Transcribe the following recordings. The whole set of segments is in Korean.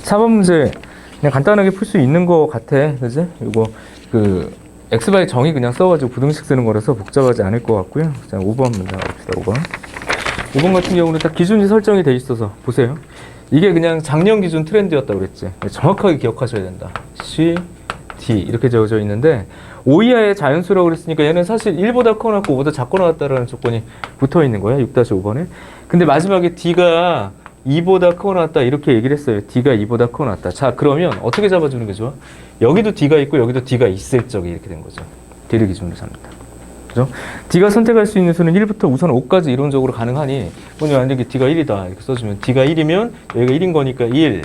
4번 문제 그냥 간단하게 풀 수 있는 거 같아. 그지? 이거 x바의 정의 그냥 써가지고 부등식 쓰는 거라서 복잡하지 않을 것 같고요. 자, 5번 문제 봅시다. 5번. 5번 같은 경우는 딱 기준이 설정이 돼 있어서 보세요. 이게 그냥 작년 기준 트렌드였다고 그랬지. 정확하게 기억하셔야 된다. C, D 이렇게 적어져 있는데 5 이하의 자연수라고 그랬으니까 얘는 사실 1보다 커 나왔고 5보다 작고 나왔다라는 조건이 붙어 있는 거야. 6-5번에. 근데 마지막에 D가 2보다 크고 나왔다 이렇게 얘기를 했어요. D가 2보다 크고 나왔다. 자, 그러면 어떻게 잡아주는 게 좋아? 여기도 D가 있고 여기도 D가 있을 적이 이렇게 된 거죠. D를 기준으로 잡는다. 그죠? D가 선택할 수 있는 수는 1부터 우선 5까지 이론적으로 가능하니 만약에 D가 1이다 이렇게 써주면 D가 1이면 여기가 1인 거니까 1,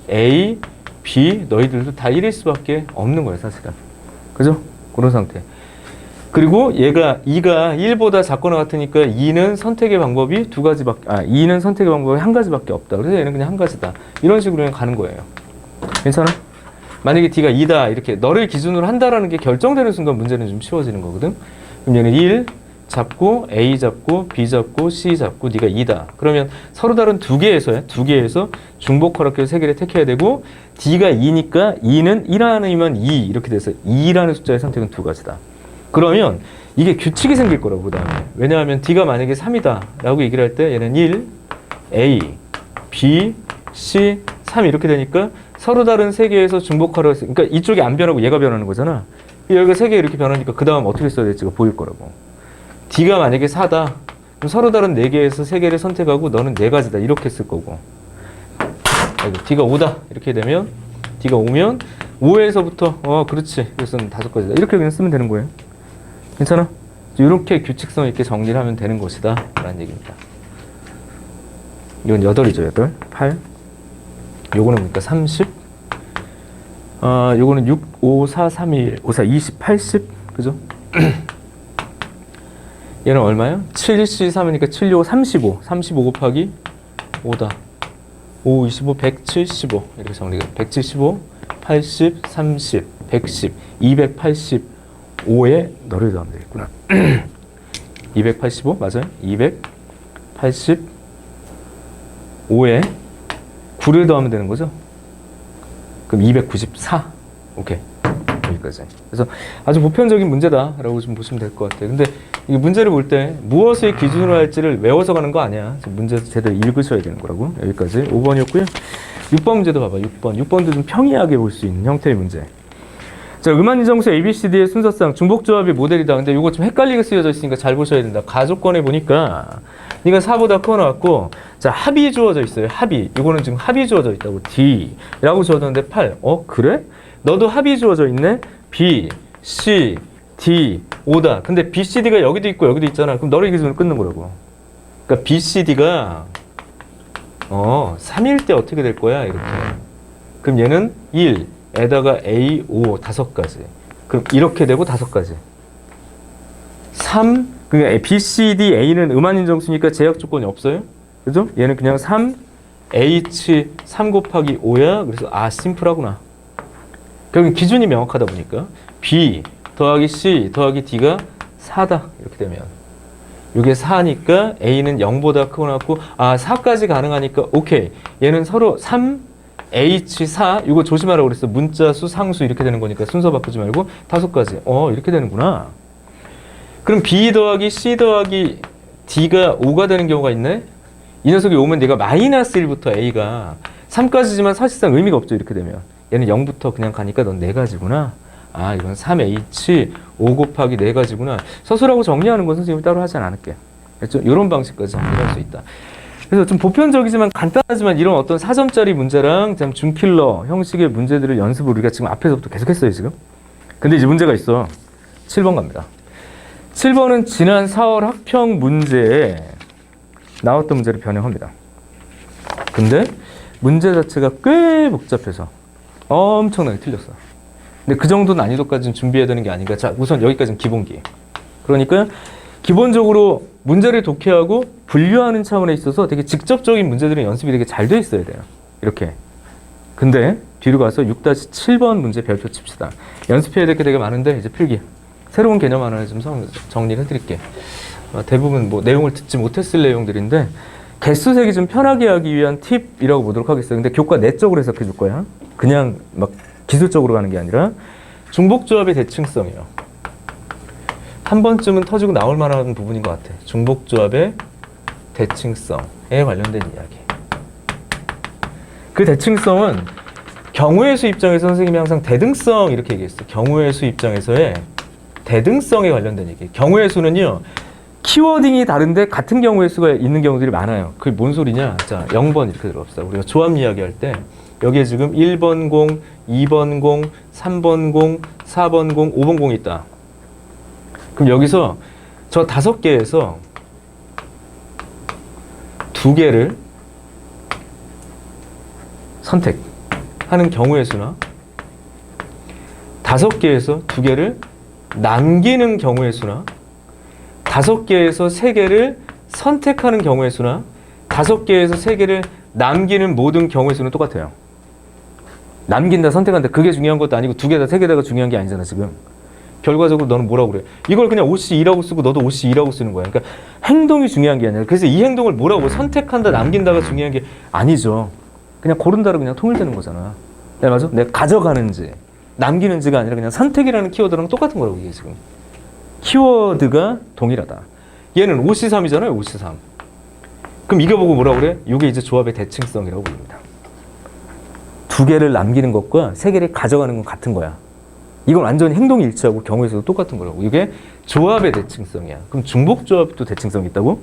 A, B 너희들도 다 1일 수밖에 없는 거예요. 사실은. 그죠? 그런 상태. 그리고 얘가 2가 1보다 작거나 같으니까 2는 선택의 방법이 2는 선택의 방법이 한 가지밖에 없다. 그래서 얘는 그냥 한 가지다. 이런 식으로 그냥 가는 거예요. 괜찮아? 만약에 D가 2다 이렇게 너를 기준으로 한다라는 게 결정되는 순간 문제는 좀 쉬워지는 거거든. 그럼 얘는 1 잡고 A 잡고 B 잡고 C 잡고 네가 2다. 그러면 서로 다른 두 개에서 중복 허락해서 세 개를 택해야 되고 D가 2니까 2는 1 아니면 2 이렇게 돼서 2라는 숫자의 선택은 두 가지다. 그러면 이게 규칙이 생길 거라고 그다음에. 왜냐하면 D가 만약에 3이다 라고 얘기를 할 때 얘는 1, A, B, C, 3 이렇게 되니까 서로 다른 세 개에서 중복하라고 했어요. 그러니까 이쪽이 안 변하고 얘가 변하는 거잖아. 여기가 세 개 이렇게 변하니까 그 다음 어떻게 써야 될지가 보일 거라고. D가 만약에 4다. 그럼 서로 다른 4개에서 3개를 선택하고 너는 4가지다. 이렇게 쓸 거고. D가 5다. 이렇게 되면 D가 5면 5에서부터 그렇지. 그래서 5가지다. 이렇게 그냥 쓰면 되는 거예요. 괜찮아? 이렇게 규칙성 있게 정리를 하면 되는 것이다. 라는 얘기입니다. 이건 8이죠. 8. 8. 요거는 그러니까 30. 요거는 6, 5, 4, 3, 1, 5, 4, 20, 80. 그죠? 얘는 얼마야? 7, 10, 3이니까 7, 6, 35. 35 곱하기 5다. 5, 25, 175. 이렇게 정리가. 175, 80, 30, 110, 285에 너를 더하면 되겠구나. 285 맞아요? 285에 9를 더하면 되는 거죠? 그럼 294. 오케이. 여기까지. 그래서 아주 보편적인 문제다라고 좀 보시면 될 것 같아요. 근데 이 문제를 볼 때 무엇을 기준으로 할지를 외워서 가는 거 아니야. 문제 제대로 읽으셔야 되는 거라고. 여기까지 5번이었고요. 6번 문제도 봐봐. 6번도 좀 평이하게 볼 수 있는 형태의 문제. 자, 음한인정수 ABCD의 순서상 중복조합이 모델이다. 근데 이거 좀 헷갈리게 쓰여져 있으니까 잘 보셔야 된다. 가족권에 보니까 네가 4보다 커 나왔고, 자, 합이 주어져 있어요. 합이. 이거는 지금 합이 주어져 있다고. D라고 주어졌는데 8. 그래? 너도 합이 주어져 있네? B, C, D, 5다. 근데 B, C, D가 여기도 있고 여기도 있잖아. 그럼 너를 기준으로 끊는 거라고. 그러니까 B, C, D가 3일 때 어떻게 될 거야? 이렇게. 그럼 얘는 1에다가 A, 5, 5가지. 그럼 이렇게 되고 5가지. 3, 그러니까 B, C, D, A는 음한인정수니까 제약 조건이 없어요. 그죠? 얘는 그냥 3, H, 3 곱하기 5야. 그래서 심플하구나. 그럼 기준이 명확하다 보니까 B 더하기 C 더하기 D가 4다. 이렇게 되면 이게 4니까 A는 0보다 크고 나왔고 4까지 가능하니까 오케이. 얘는 서로 3, H, 4 이거 조심하라고 그랬어. 문자수, 상수 이렇게 되는 거니까 순서 바꾸지 말고 5가지. 이렇게 되는구나. 그럼 B 더하기 C 더하기 D가 5가 되는 경우가 있네. 이 녀석이 오면 내가 마이너스 1부터 A가 3까지지만 사실상 의미가 없죠. 이렇게 되면 얘는 0부터 그냥 가니까 넌 4가지구나. 이건 3H 5 곱하기 4가지구나. 서술하고 정리하는 건 선생님이 따로 하지 않을게요. 그렇죠? 이런 방식까지 정리할 수 있다. 그래서 좀 보편적이지만 간단하지만 이런 어떤 4점짜리 문제랑 준킬러 형식의 문제들을 연습을 우리가 지금 앞에서부터 계속했어요. 지금. 근데 이제 문제가 있어. 7번 갑니다. 7번은 지난 4월 학평 문제에 나왔던 문제를 변형합니다. 근데 문제 자체가 꽤 복잡해서 엄청나게 틀렸어. 근데 그 정도 난이도까지는 준비해야 되는 게 아닌가. 자, 우선 여기까지는 기본기. 그러니까 기본적으로 문제를 독해하고 분류하는 차원에 있어서 되게 직접적인 문제들은 연습이 되게 잘 돼 있어야 돼요. 이렇게. 근데 뒤로 가서 6-7번 문제 별표 칩시다. 연습해야 될 게 되게 많은데 이제 필기. 새로운 개념 하나 좀 정리를 해드릴게. 대부분 내용을 듣지 못했을 내용들인데 개수 세기 좀 편하게 하기 위한 팁이라고 보도록 하겠어요. 근데 교과 내적으로 해석해 줄 거야. 그냥 막 기술적으로 가는 게 아니라 중복조합의 대칭성이에요. 한 번쯤은 터지고 나올 만한 부분인 것 같아. 중복조합의 대칭성에 관련된 이야기. 그 대칭성은 경우의 수 입장에서 선생님이 항상 대등성 이렇게 얘기했어요. 경우의 수 입장에서의 대등성에 관련된 얘기. 경우의 수는요. 키워딩이 다른데 같은 경우의 수가 있는 경우들이 많아요. 그게 뭔 소리냐? 자, 0번 이렇게 들어봅시다. 우리가 조합 이야기할 때 여기에 지금 1번 공, 2번 공, 3번 공, 4번 공, 5번 공이 있다. 그럼 여기서 저 5개에서 2개를 선택하는 경우의 수나 5개에서 2개를 남기는 경우의 수나 5개에서 3개를 선택하는 경우의 수나 5개에서 3개를 남기는 모든 경우의 수는 똑같아요. 남긴다, 선택한다 그게 중요한 것도 아니고 2개다, 3개다가 중요한 게 아니잖아 지금. 결과적으로 너는 뭐라고 그래? 이걸 그냥 OC2라고 쓰고 너도 OC2라고 쓰는 거야. 그러니까 행동이 중요한 게 아니라 그래서 이 행동을 뭐라고 선택한다, 남긴다가 중요한 게 아니죠. 그냥 고른다로 그냥 통일되는 거잖아. 네, 맞아? 내가 가져가는지 남기는지가 아니라 그냥 선택이라는 키워드랑 똑같은 거라고 이게 지금. 키워드가 동일하다. 얘는 OC3이잖아요. OC3. 그럼 이거 보고 뭐라고 그래? 이게 이제 조합의 대칭성이라고 부릅니다. 2개를 남기는 것과 3개를 가져가는 건 같은 거야. 이건 완전히 행동이 일치하고 경우에서도 똑같은 거라고. 이게 조합의 대칭성이야. 그럼 중복조합도 대칭성이 있다고?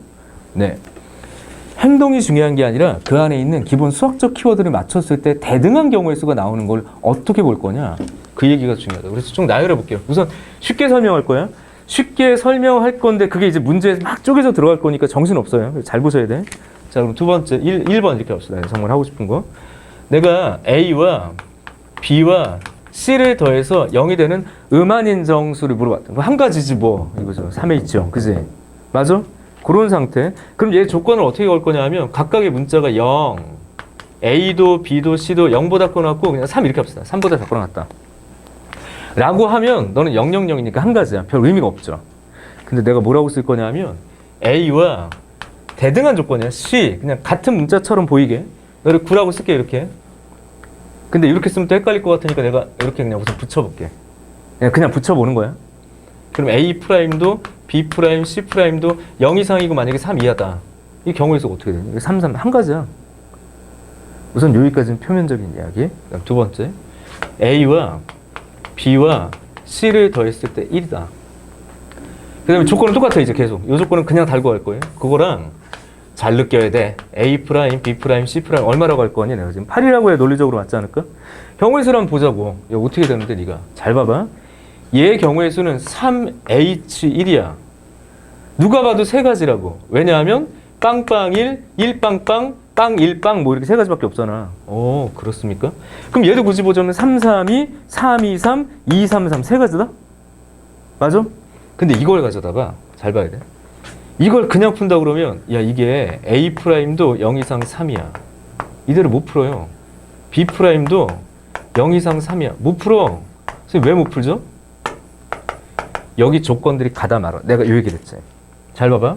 네. 행동이 중요한 게 아니라 그 안에 있는 기본 수학적 키워드를 맞췄을 때 대등한 경우의 수가 나오는 걸 어떻게 볼 거냐? 그 얘기가 중요하다. 그래서 좀 나열해 볼게요. 우선 쉽게 설명할 거야. 쉽게 설명할 건데 그게 이제 문제에 막 쪼개져 들어갈 거니까 정신 없어요. 잘 보셔야 돼. 자, 그럼 두 번째 1번 이렇게 합시다. 정말 하고 싶은 거. 내가 A와 B와 C를 더해서 0이 되는 음한인 정수를 물어봤다. 한 가지지 뭐. 이거죠. 3H형. 그지? 맞아? 그런 상태. 그럼 얘 조건을 어떻게 걸 거냐 하면 각각의 문자가 0. A도 B도 C도 0보다 커놨고 그냥 3 이렇게 합시다. 3보다 작거나 같다. 라고 하면 너는 000이니까 한 가지야. 별 의미가 없죠. 근데 내가 뭐라고 쓸 거냐 하면 A와 대등한 조건이야. C. 그냥 같은 문자처럼 보이게. 너를 9라고 쓸게 이렇게. 근데 이렇게 쓰면 또 헷갈릴 것 같으니까 내가 이렇게 그냥 우선 붙여볼게. 그냥 붙여보는 거야. 그럼 A 프라임도 B 프라임, C 프라임도 0 이상이고 만약에 3 이하다. 이 경우에서 어떻게 되냐? 3, 3 한 가지야. 우선 여기까지는 표면적인 이야기. 그다음 두 번째. A와 B와 C를 더했을 때 1이다. 그 다음에 조건은 똑같아 이제 계속. 이 조건은 그냥 달고 갈 거예요. 그거랑 잘 느껴야 돼. A 프라임, B 프라임, C 프라임 얼마라고 할 거니? 내가 지금 8이라고 해 논리적으로 맞지 않을까? 경우의 수를 한번 보자고. 이거 어떻게 되는데 네가 잘 봐봐. 얘 경우의 수는 3H1이야. 누가 봐도 세 가지라고. 왜냐하면 빵빵1, 1빵빵, 빵1빵 뭐 이렇게 세 가지밖에 없잖아. 오, 그렇습니까? 그럼 얘도 굳이 보자면 332, 323, 233 세 가지다? 맞아? 근데 이걸 가져다가 잘 봐야 돼. 이걸 그냥 푼다 그러면 야 이게 A 프라임도 0 이상 3이야. 이대로 못 풀어요. B 프라임도 0 이상 3이야. 못 풀어. 선생님 왜 못 풀죠? 여기 조건들이 가다 말아. 내가 이 얘기를 했지. 잘 봐봐.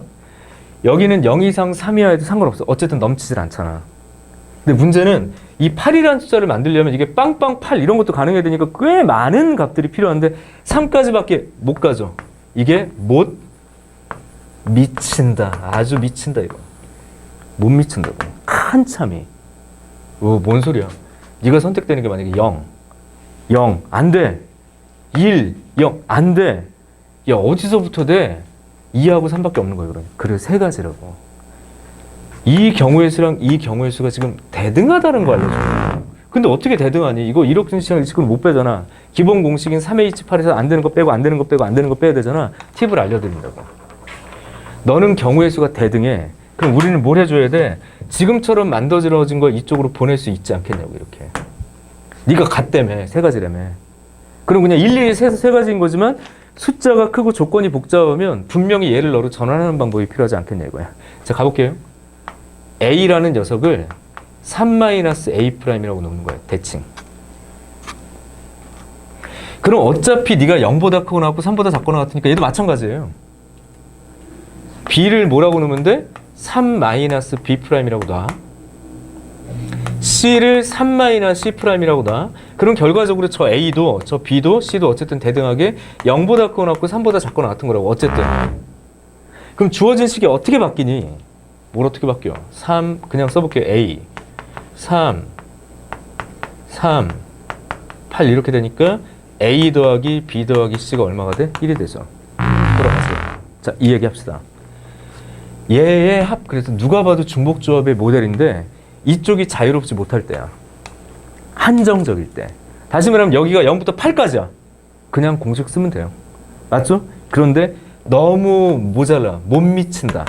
여기는 0 이상 3이야 해도 상관없어. 어쨌든 넘치질 않잖아. 근데 문제는 이 8이라는 숫자를 만들려면 이게 빵빵 8 이런 것도 가능해야 되니까 꽤 많은 값들이 필요한데 3까지밖에 못 가죠. 이게 못 미친다. 아주 미친다 이거. 못 미친다고. 한참이. 뭔 소리야. 네가 선택되는 게 만약에 0 안 돼. 1 0 안 돼. 야 어디서부터 돼? 2하고 3밖에 없는 거예요. 그래 세 가지라고. 이 경우의 수랑 이 경우의 수가 지금 대등하다는 거 알려줘요. 근데 어떻게 대등하니? 이거 일억분식이랑 지금 못 빼잖아. 기본 공식인 3H8에서 안 되는 거 빼고 안 되는 거 빼고 안 되는 거 빼야 되잖아. 팁을 알려드린다고. 너는 경우의 수가 대등해. 그럼 우리는 뭘 해줘야 돼? 지금처럼 만들어진 걸 이쪽으로 보낼 수 있지 않겠냐고 이렇게. 네가 같다며. 세 가지라며. 그럼 그냥 일일이 세 가지인 거지만 숫자가 크고 조건이 복잡하면 분명히 얘를 너로 전환하는 방법이 필요하지 않겠냐 이거야. 자 가볼게요. A라는 녀석을 3-A'이라고 놓는 거야. 대칭. 그럼 어차피 네가 0보다 크거나 같고 3보다 작거나 같으니까 얘도 마찬가지예요. B를 뭐라고 놓으면 돼? 3-B'이라고 놔. C를 3-C'이라고 놔. 그럼 결과적으로 저 A도 저 B도 C도 어쨌든 대등하게 0보다 크거나 같고 3보다 작거나 같은 거라고. 어쨌든. 그럼 주어진 식이 어떻게 바뀌니? 뭘 어떻게 바뀌어? 3 그냥 써볼게요. A 3 8 이렇게 되니까 A 더하기 B 더하기 C가 얼마가 돼? 1이 되죠. 돌아가세요. 자, 이 얘기 합시다. 얘의 합, 그래서 누가 봐도 중복조합의 모델인데 이쪽이 자유롭지 못할 때야. 한정적일 때. 다시 말하면 여기가 0부터 8까지야. 그냥 공식 쓰면 돼요. 맞죠? 그런데 너무 모자라. 못 미친다.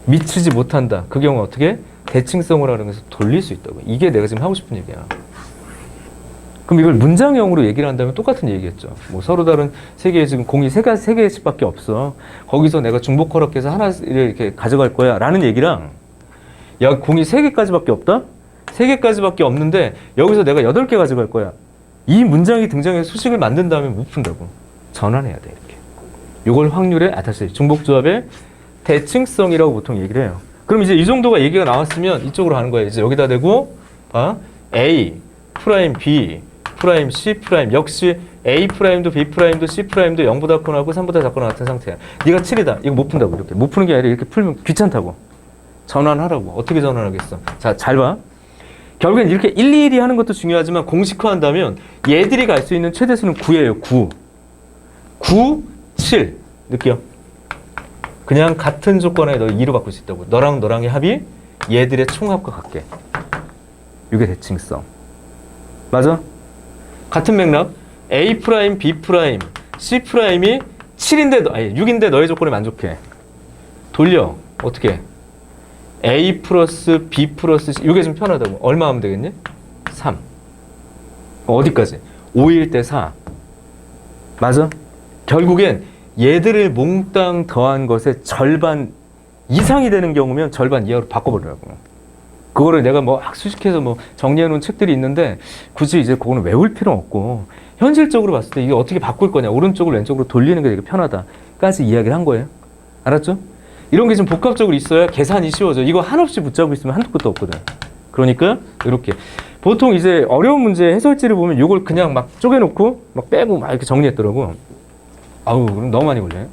미치지 못한다. 그 경우 어떻게? 대칭성을 활용해서 돌릴 수 있다고. 이게 내가 지금 하고 싶은 얘기야. 그럼 이걸 문장형으로 얘기를 한다면 똑같은 얘기겠죠. 뭐 서로 다른 세계에 지금 공이 세 개씩밖에 없어. 거기서 내가 중복 허락해서 하나를 이렇게 가져갈 거야. 라는 얘기랑 야, 공이 3개까지밖에 없다? 3개까지밖에 없는데 여기서 내가 8개 가져갈 거야. 이 문장이 등장해서 수식을 만든 다음에 못 푼다고. 전환해야 돼, 이렇게. 이걸 확률의, 다시 중복조합의 대칭성이라고 보통 얘기를 해요. 그럼 이제 이 정도가 얘기가 나왔으면 이쪽으로 가는 거예요. 이제 여기다 대고, A, 프라임, B, 프라임, C, 프라임. 역시 A 프라임도 B 프라임도 C 프라임도 0보다 크거나 하고 3보다 작거나 같은 상태야. 네가 7이다. 이거 못 푼다고, 이렇게. 못 푸는 게 아니라 이렇게 풀면 귀찮다고. 전환하라고. 어떻게 전환하겠어? 자, 잘 봐. 결국엔 이렇게 일일이 하는 것도 중요하지만 공식화한다면 얘들이 갈 수 있는 최대수는 9예요. 9. 9, 7. 느껴? 그냥 같은 조건에 너 2로 바꿀 수 있다고. 너랑 너랑의 합이 얘들의 총합과 같게. 이게 대칭성. 맞아? 같은 맥락. A 프라임, B 프라임, C 프라임이 7인데, 아니 6인데 너의 조건에 만족해. 돌려. 어떻게? A 플러스 B 플러스 C. 이게 좀 편하다고. 얼마 하면 되겠니? 3. 어디까지? 5일 때 4. 맞아? 결국엔 얘들을 몽땅 더한 것의 절반 이상이 되는 경우면 절반 이하로 바꿔버리라고. 그거를 내가 뭐 수식해서 뭐 정리해놓은 책들이 있는데 굳이 이제 그거는 외울 필요는 없고 현실적으로 봤을 때 이게 어떻게 바꿀 거냐. 오른쪽을 왼쪽으로 돌리는 게 되게 편하다까지 이야기를 한 거예요. 알았죠? 이런 게 좀 복합적으로 있어야 계산이 쉬워져. 이거 한없이 붙잡고 있으면 한두 끝도 없거든. 그러니까 이렇게 보통 이제 어려운 문제 해설지를 보면 이걸 그냥 막 쪼개놓고 막 빼고 막 이렇게 정리했더라고. 아우, 그럼 너무 많이 걸려요.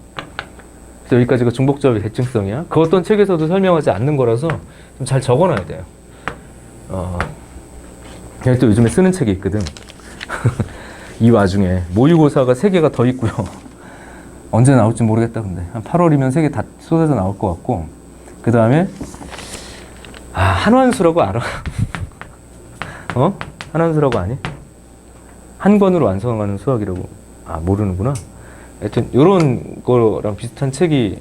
그래서 여기까지가 중복조합의 대칭성이야. 그 어떤 책에서도 설명하지 않는 거라서 좀 잘 적어놔야 돼요. 또 요즘에 쓰는 책이 있거든. 이 와중에 모의고사가 3개가 더 있고요. 언제 나올지 모르겠다. 근데 한 8월이면 3개 다 쏟아져 나올 것 같고, 그 다음에 한환수라고 알아? 한환수라고 아니? 한 권으로 완성하는 수학이라고. 모르는구나. 하여튼 이런 거랑 비슷한 책이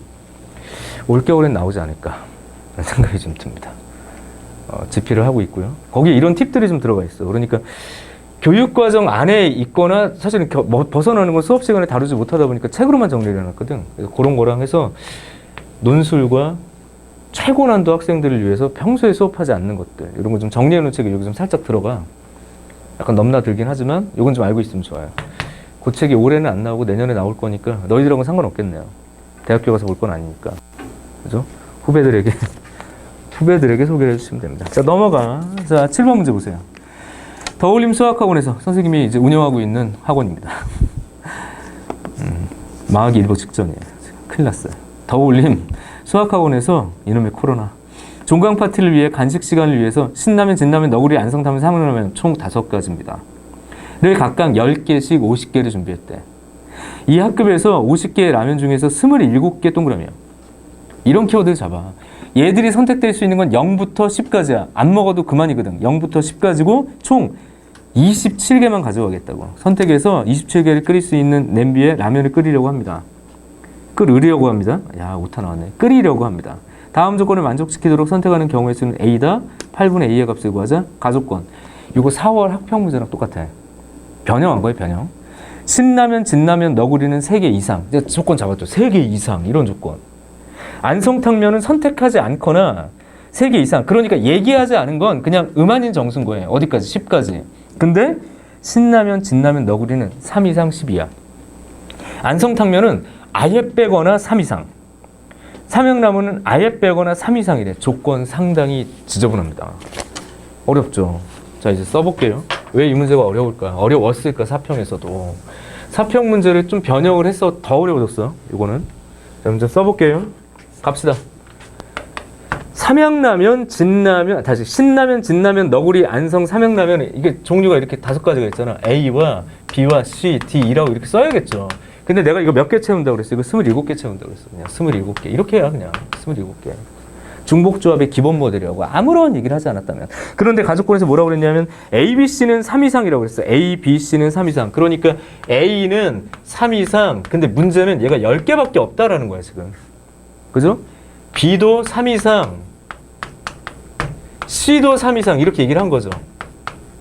올겨울엔 나오지 않을까 라는 생각이 좀 듭니다. 집필을 하고 있고요. 거기에 이런 팁들이 좀 들어가 있어. 그러니까 교육과정 안에 있거나 사실은 벗어나는 건 수업 시간에 다루지 못하다 보니까 책으로만 정리를 해놨거든. 그래서 그런 거랑 해서 논술과 최고난도 학생들을 위해서 평소에 수업하지 않는 것들 이런 거 좀 정리해놓은 책이 여기 좀 살짝 들어가. 약간 넘나들긴 하지만 이건 좀 알고 있으면 좋아요. 그 책이 올해는 안 나오고 내년에 나올 거니까 너희들하고는 상관없겠네요. 대학교 가서 볼 건 아니니까. 그죠? 후배들에게 소개를 해주시면 됩니다. 자, 넘어가. 자, 7번 문제 보세요. 더올림 수학학원에서 선생님이 이제 운영하고 있는 학원입니다. 망하기 일보 직전이에요. 큰일 났어요. 더올림 수학학원에서 이놈의 코로나. 종강 파티를 위해 간식 시간을 위해서 신라면, 진라면, 너구리, 안성탕면, 삼양라면 총 5가지입니다. 를 각각 10개씩 50개를 준비했대. 이 학급에서 50개의 라면 중에서 27개 동그라미야. 이런 키워드를 잡아. 얘들이 선택될 수 있는 건 0부터 10까지야. 안 먹어도 그만이거든. 0부터 10까지고 총 27개만 가져가겠다고. 선택해서 27개를 끓일 수 있는 냄비에 라면을 끓이려고 합니다. 끓으려고 합니다. 야, 오타 나왔네. 끓이려고 합니다. 다음 조건을 만족시키도록 선택하는 경우의 수는 A다. 8분의 A의 값을 구하자. 가조건. 이거 4월 학평 문제랑 똑같아. 변형한 거예요, 변형. 신라면, 진라면, 너구리는 3개 이상. 이제 조건 잡았죠. 3개 이상. 이런 조건. 안성탕면은 선택하지 않거나 3개 이상. 그러니까 얘기하지 않은 건 그냥 음한인 정수인 거예요. 어디까지? 10까지. 근데 신라면, 진라면, 너구리는 3 이상 10이야. 안성탕면은 아예 빼거나 3 이상. 삼형나무는 아예 빼거나 3 이상이래. 조건 상당히 지저분합니다. 어렵죠. 자, 이제 써볼게요. 왜 이 문제가 어려울까? 어려웠을까? 사평에서도. 사평 문제를 좀 변형을 해서 더 어려워졌어요. 이거는. 자, 문제 써볼게요. 갑시다. 삼양라면, 진라면, 다시 신라면, 진라면, 너구리, 안성, 삼양라면, 이게 종류가 이렇게 5가지가 있잖아. A와 B와 C, D, E라고 이렇게 써야겠죠. 근데 내가 이거 몇 개 채운다고 그랬어? 이거 27개 채운다고 그랬어. 그냥 27개. 이렇게 해야 그냥 27개. 중복조합의 기본 모델이라고 아무런 얘기를 하지 않았다면. 그런데 가족권에서 뭐라고 그랬냐면 A, B, C는 3 이상이라고 그랬어. A, B, C는 3 이상. 그러니까 A는 3 이상. 근데 문제는 얘가 10개밖에 없다라는 거야, 지금. 그죠? B도 3 이상. C도 3 이상. 이렇게 얘기를 한 거죠.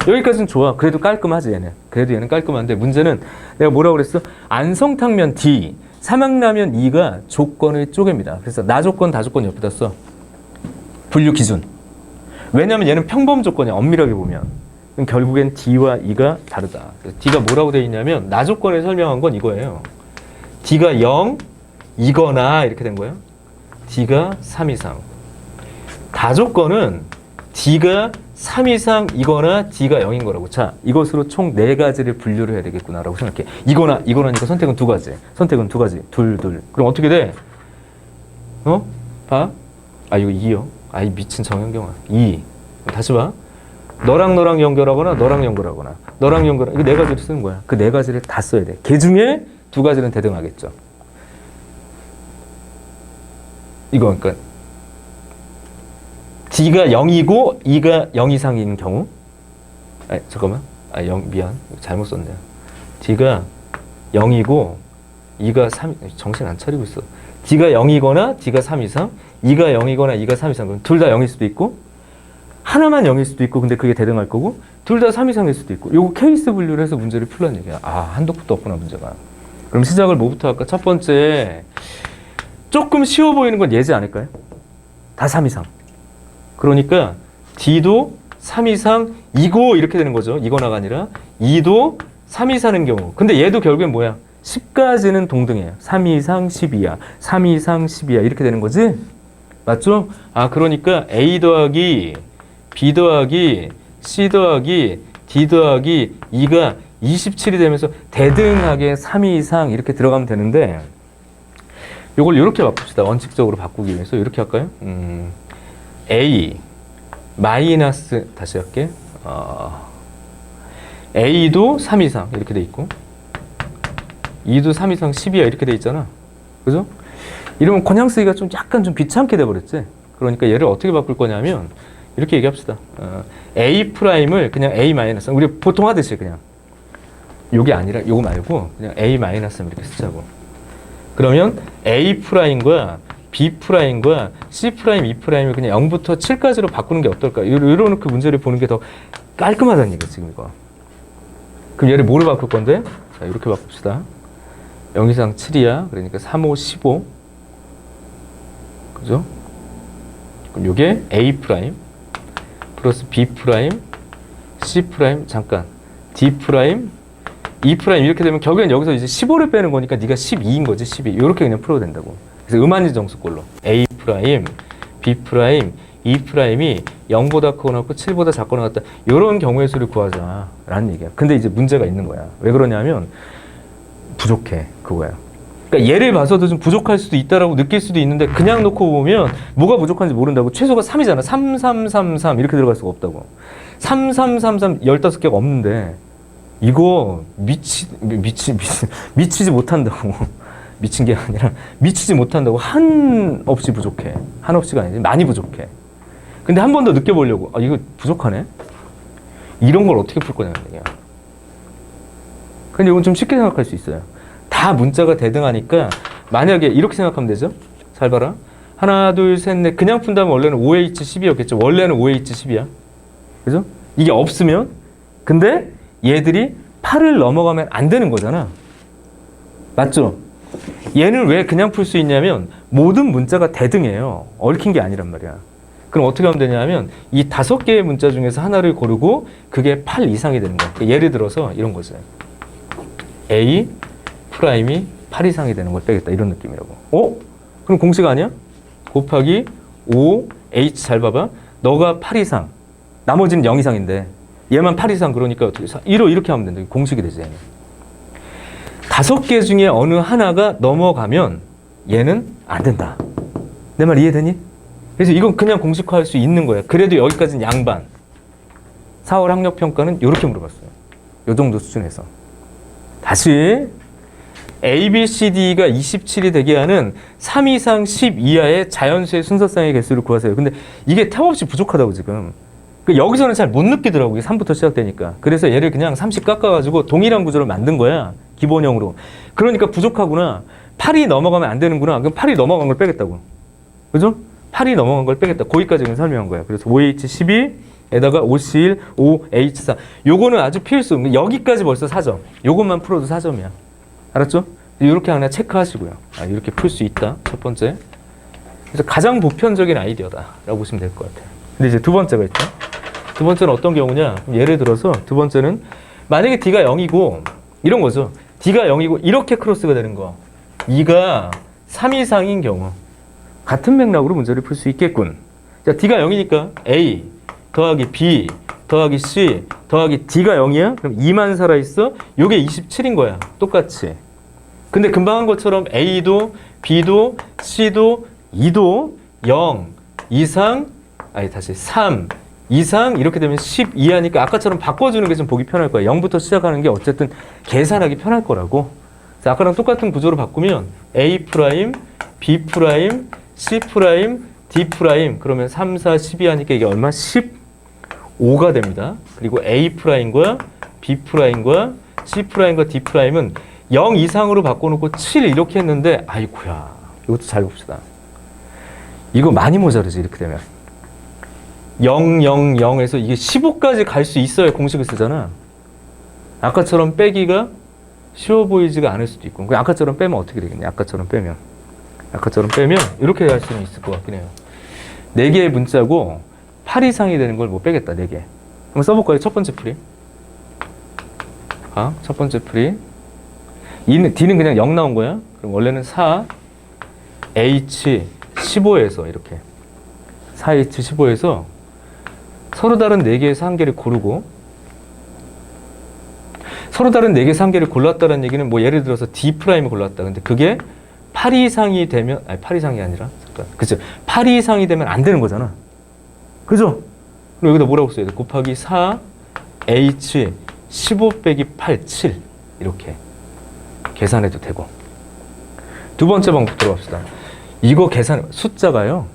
여기까지는 좋아. 그래도 깔끔하지, 얘는. 그래도 얘는 깔끔한데 문제는 내가 뭐라고 그랬어? 안성탕면 D, 삼양라면 E가 조건을 쪼갭니다. 그래서 나 조건, 다 조건 옆에다 써. 분류 기준. 왜냐면 얘는 평범 조건이야. 엄밀하게 보면. 그럼 결국엔 D와 E가 다르다. D가 뭐라고 되어 있냐면 나 조건을 설명한 건 이거예요. D가 0이거나 이렇게 된 거예요. D가 3 이상. 다 조건은 D가 3 이상이거나 D가 0인 거라고. 자, 이것으로 총 4가지를 분류를 해야 되겠구나라고 생각해. 이거나 이거 선택은 2가지. 선택은 2가지. 둘. 그럼 어떻게 돼? 봐. 아, 이거 2요. 아이 미친 정현경아. 2. 다시 봐. 너랑 연결하거나 너랑 연결하거나 너랑 연결하거나 이거 4가지를 쓰는 거야. 그 4가지를 다 써야 돼. 그 중에 2가지는 대등하겠죠. 이거 그러니까 D가 0이고 E가 0 이상인 경우. 잠깐만. 미안. 잘못 썼네요. D가 0이고 E가 3, 정신 안 차리고 있어. D가 0이거나 D가 3 이상, E가 0이거나 E가 3 이상. 그럼 둘 다 0일 수도 있고, 하나만 0일 수도 있고, 근데 그게 대등할 거고, 둘 다 3 이상일 수도 있고. 요거 케이스 분류를 해서 문제를 풀라는 얘기야. 한도 끝도 없구나, 문제가. 그럼 시작을 뭐부터 할까? 첫 번째, 조금 쉬워 보이는 건 예지 않을까요? 다 3 이상. 그러니까 D도 3 이상이고 이렇게 되는 거죠. 이거나가 아니라 E도 3 이상인 경우. 근데 얘도 결국엔 뭐야? 10까지는 동등해요. 3 이상 10이야. 3 이상 10이야. 이렇게 되는 거지? 맞죠? 그러니까 A 더하기 B 더하기 C 더하기 D 더하기 E가 27이 되면서 대등하게 3 이상 이렇게 들어가면 되는데 이걸 이렇게 바꿉시다. 원칙적으로 바꾸기 위해서 이렇게 할까요? A 마이너스 다시 할게. A도 3 이상 이렇게 돼 있고 E도 3 이상 10이야 이렇게 돼 있잖아. 그죠? 이러면 그냥 쓰기가 좀 약간 좀 귀찮게 돼 버렸지. 그러니까 얘를 어떻게 바꿀 거냐면 이렇게 얘기합시다. A 프라임을 그냥 A 마이너스. 우리 보통 하듯이 그냥 요게 아니라 요거 말고 그냥 A 마이너스 이렇게 쓰자고. 그러면 A 프라임과 B 프라임과 C 프라임, E 프라임을 그냥 0부터 7까지로 바꾸는 게 어떨까? 이런 그 문제를 보는 게 더 깔끔하다는 얘기야, 지금 이거. 그럼 얘를 뭐로 바꿀 건데? 자, 이렇게 바꿉시다. 0 이상 7이야. 그러니까 3, 5, 15. 그죠? 그럼 요게 A 프라임 플러스 B 프라임, C 프라임, 잠깐. D 프라임, E 프라임 이렇게 되면 결국엔 여기서 이제 15를 빼는 거니까 네가 12인 거지, 12. 이렇게 그냥 풀어도 된다고. 그래서 음한지 정수꼴로 A 프라임, B 프라임, E 프라임이 0보다 크거나 7보다 작거나 같다. 이런 경우의 수를 구하자라는 얘기야. 근데 이제 문제가 있는 거야. 왜 그러냐면 부족해. 그거야. 그러니까 얘를 봐서도 좀 부족할 수도 있다라고 느낄 수도 있는데 그냥 놓고 보면 뭐가 부족한지 모른다고. 최소가 3이잖아. 3, 3, 3, 3 이렇게 들어갈 수가 없다고. 3, 3, 3, 3 15개가 없는데 이거 미치지 못한다고. 미친 게 아니라 미치지 못한다고. 한없이 부족해. 한없이가 아니지. 많이 부족해. 근데 한 번 더 느껴보려고. 이거 부족하네? 이런 걸 어떻게 풀 거냐는 얘기야. 근데 이건 좀 쉽게 생각할 수 있어요. 다 문자가 대등하니까 만약에 이렇게 생각하면 되죠? 잘 봐라. 하나, 둘, 셋, 넷. 그냥 푼다면 원래는 5H10이었겠죠? 원래는 5H10이야. 그죠? 이게 없으면 근데 얘들이 8을 넘어가면 안 되는 거잖아. 맞죠? 얘는 왜 그냥 풀 수 있냐면 모든 문자가 대등해요. 얽힌 게 아니란 말이야. 그럼 어떻게 하면 되냐면 이 5개의 문자 중에서 하나를 고르고 그게 8 이상이 되는 거야. 예를 들어서 이런 거지. A 프라임이 8 이상이 되는 걸 빼겠다. 이런 느낌이라고. 그럼 공식 아니야? 곱하기 5H 잘 봐봐. 너가 8 이상, 나머지는 0 이상인데 얘만 8 이상 그러니까 어떻게 1호 이렇게 하면 된다. 공식이 되지. 5개 중에 어느 하나가 넘어가면 얘는 안 된다. 내 말 이해되니? 그래서 이건 그냥 공식화할 수 있는 거야. 그래도 여기까지는 양반. 4월 학력평가는 이렇게 물어봤어요. 이 정도 수준에서. 다시 A, B, C, D가 27이 되게 하는 3 이상 10 이하의 자연수의 순서쌍의 개수를 구하세요. 근데 이게 턱없이 부족하다고 지금. 여기서는 잘 못 느끼더라고. 이게 3부터 시작되니까. 그래서 얘를 그냥 30 깎아가지고 동일한 구조를 만든 거야. 기본형으로. 그러니까 부족하구나. 8이 넘어가면 안 되는구나. 그럼 8이 넘어간 걸 빼겠다고. 그죠? 8이 넘어간 걸 빼겠다. 거기까지는 설명한 거야. 그래서 5H12에다가 5C1, 5H4. 요거는 아주 필수. 여기까지 벌써 4점. 요것만 풀어도 4점이야. 알았죠? 이렇게 하나 체크하시고요. 이렇게 풀 수 있다. 첫 번째. 그래서 가장 보편적인 아이디어다. 라고 보시면 될 것 같아요. 근데 이제 두 번째가 있죠. 두 번째는 어떤 경우냐? 예를 들어서 두 번째는 만약에 D가 0이고 이런 거죠. D가 0이고 이렇게 크로스가 되는 거. 2가 3 이상인 경우. 같은 맥락으로 문제를 풀 수 있겠군. 자, D가 0이니까 A 더하기 B 더하기 C 더하기 D가 0이야? 그럼 2만 살아있어? 요게 27인 거야. 똑같이. 근데 금방 한 것처럼 A도 B도 C도 E도 0 이상, 다시 3 이상 이렇게 되면 10 이하니까 아까처럼 바꿔주는 게 좀 보기 편할 거야. 0부터 시작하는 게 어쨌든 계산하기 편할 거라고. 자, 아까랑 똑같은 구조로 바꾸면 A 프라임, B 프라임, C 프라임, D 프라임 그러면 3, 4, 12 하니까 이게 얼마? 15가 됩니다. 그리고 A 프라임과 B 프라임과 C 프라임과 D 프라임은 0 이상으로 바꿔놓고 7 이렇게 했는데 아이고야. 이것도 잘 봅시다. 이거 많이 모자르지 이렇게 되면. 0, 0, 0에서 이게 15까지 갈 수 있어야 공식을 쓰잖아. 아까처럼 빼기가 쉬워 보이지가 않을 수도 있고. 아까처럼 빼면 어떻게 되겠냐. 아까처럼 빼면 이렇게 할 수는 있을 것 같긴 해요. 4개의 문자고 8 이상이 되는 걸 못 빼겠다. 4개. 한번 써볼까요? 첫 번째 풀이. 첫 번째 풀이. D는 그냥 0 나온 거야. 그럼 원래는 4, H, 15에서 이렇게 4H, 15에서 서로 다른 4개에서 한 개를 고르고 서로 다른 4개에서 한 개를 골랐다는 얘기는 뭐 예를 들어서 D 프라임을 골랐다. 근데 그게 8 이상이 되면 8 이상이 아니라 잠깐. 그죠? 8 이상이 되면 안 되는 거잖아. 그죠? 그럼 여기다 뭐라고 써야 돼? 곱하기 4 H 15 빼기 8 7 이렇게 계산해도 되고. 두 번째 방법 들어갑시다. 이거 계산 숫자가요.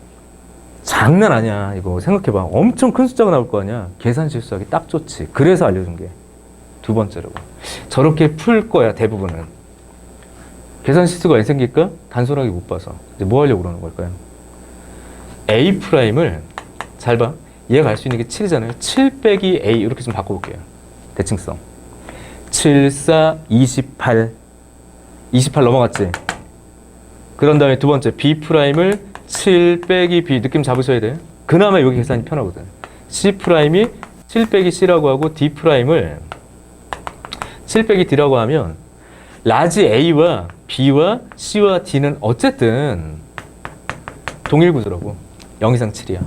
장난 아니야. 이거 생각해봐. 엄청 큰 숫자가 나올 거 아니야. 계산 실수하기 딱 좋지. 그래서 알려준 게 두 번째라고. 저렇게 풀 거야 대부분은. 계산 실수가 왜 생길까? 단순하게 못 봐서. 이제 뭐 하려고 그러는 걸까요? A 프라임을 잘 봐. 얘가 갈 수 있는 게 7이잖아요. 7 빼기 A 이렇게 좀 바꿔볼게요. 대칭성. 7, 4, 28. 28 넘어갔지? 그런 다음에 두 번째 B 프라임을 7 빼기 B 느낌 잡으셔야 돼요. 그나마 여기 계산이 편하거든. C 프라임이 7 빼기 C라고 하고 D 프라임을 7 빼기 D라고 하면 라지 A와 B와 C와 D는 어쨌든 동일 구조라고. 0 이상 7이야.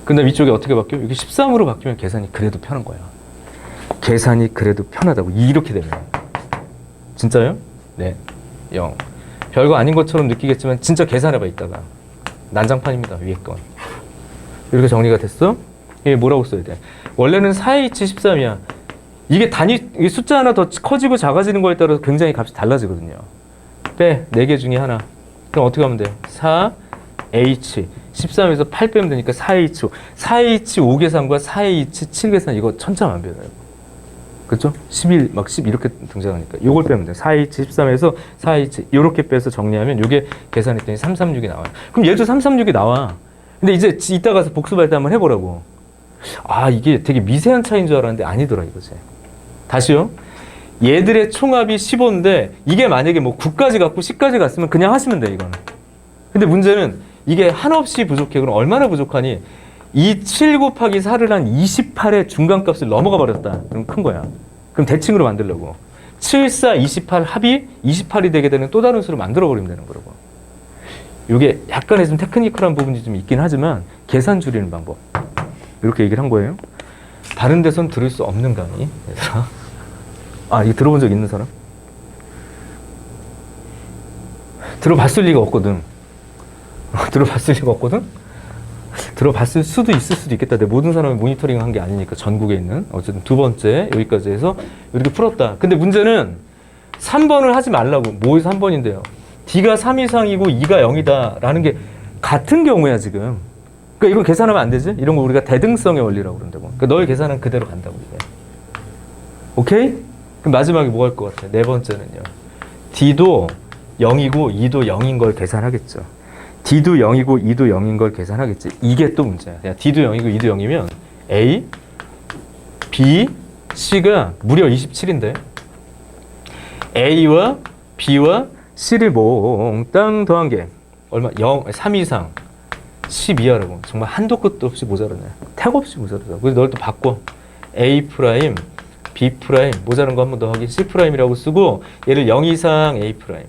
근데 위쪽에 어떻게 바뀌어? 이게 13으로 바뀌면 계산이 그래도 편한 거야. 계산이 그래도 편하다고. 이렇게 되면. 진짜요? 네. 0. 별거 아닌 것처럼 느끼겠지만 진짜 계산해봐 이따가. 난장판입니다. 위에 건. 이렇게 정리가 됐어? 이게 뭐라고 써야 돼? 원래는 4H13이야. 이게 이게 숫자 하나 더 커지고 작아지는 거에 따라서 굉장히 값이 달라지거든요. 빼. 4개 중에 하나. 그럼 어떻게 하면 돼요? 4H 13에서 8 빼면 되니까 4H5. 4H5 계산과 4H7 계산 이거 천차만별이에요. 그렇죠? 11, 막 10 이렇게 등장하니까 요걸 빼면 돼요. 4H13에서 4H 이렇게 빼서 정리하면 요게 계산했더니 336이 나와요. 그럼 얘도 336이 나와. 근데 이제 이따 가서 복습할 때 한번 해보라고. 이게 되게 미세한 차이인 줄 알았는데 아니더라 이거지. 다시요. 얘들의 총합이 15인데 이게 만약에 뭐 9까지 갔고 10까지 갔으면 그냥 하시면 돼 이거는. 근데 문제는 이게 한없이 부족해. 그럼 얼마나 부족하니? 이 7 곱하기 4를 한 28의 중간값을 넘어가 버렸다. 그럼 큰 거야. 그럼 대칭으로 만들려고. 7, 4, 28 합이 28이 되게 되는 또 다른 수를 만들어 버리면 되는 거라고. 이게 약간의 좀 테크니컬한 부분이 좀 있긴 하지만 계산 줄이는 방법 이렇게 얘기를 한 거예요. 다른 데선 들을 수 없는 강의. 이거 들어본 적 있는 사람? 들어봤을 리가 없거든. 들어봤을 리가 없거든? 들어봤을 수도 있을 수도 있겠다. 내 모든 사람이 모니터링 한 게 아니니까 전국에 있는. 어쨌든 두 번째 여기까지 해서 이렇게 풀었다. 근데 문제는 3번을 하지 말라고. 뭐 3번인데요? D가 3 이상이고 2가 0이다 라는 게 같은 경우야 지금. 그러니까 이건 계산하면 안 되지? 이런 거 우리가 대등성의 원리라고 그런다고. 그러니까 너의 계산은 그대로 간다고. 이게. 오케이? 그럼 마지막에 뭐 할 것 같아? 네 번째는요. D도 0이고 2도 0인 걸 계산하겠죠. D도 0이고 2도 0인 걸 계산하겠지. 이게 또 문제야. 야, D도 0이고 2도 0이면 A, B, C가 무려 27인데 A와 B와 C를 몽땅 더한 게 얼마? 3 이상 12하라고. 정말 한도 끝도 없이 모자라네. 택 없이 모자라다. 그래서 널 또 바꿔. A 프라임, B 프라임, 모자란 거 한 번 더 하기. C 프라임이라고 쓰고 얘를 0 이상 A 프라임,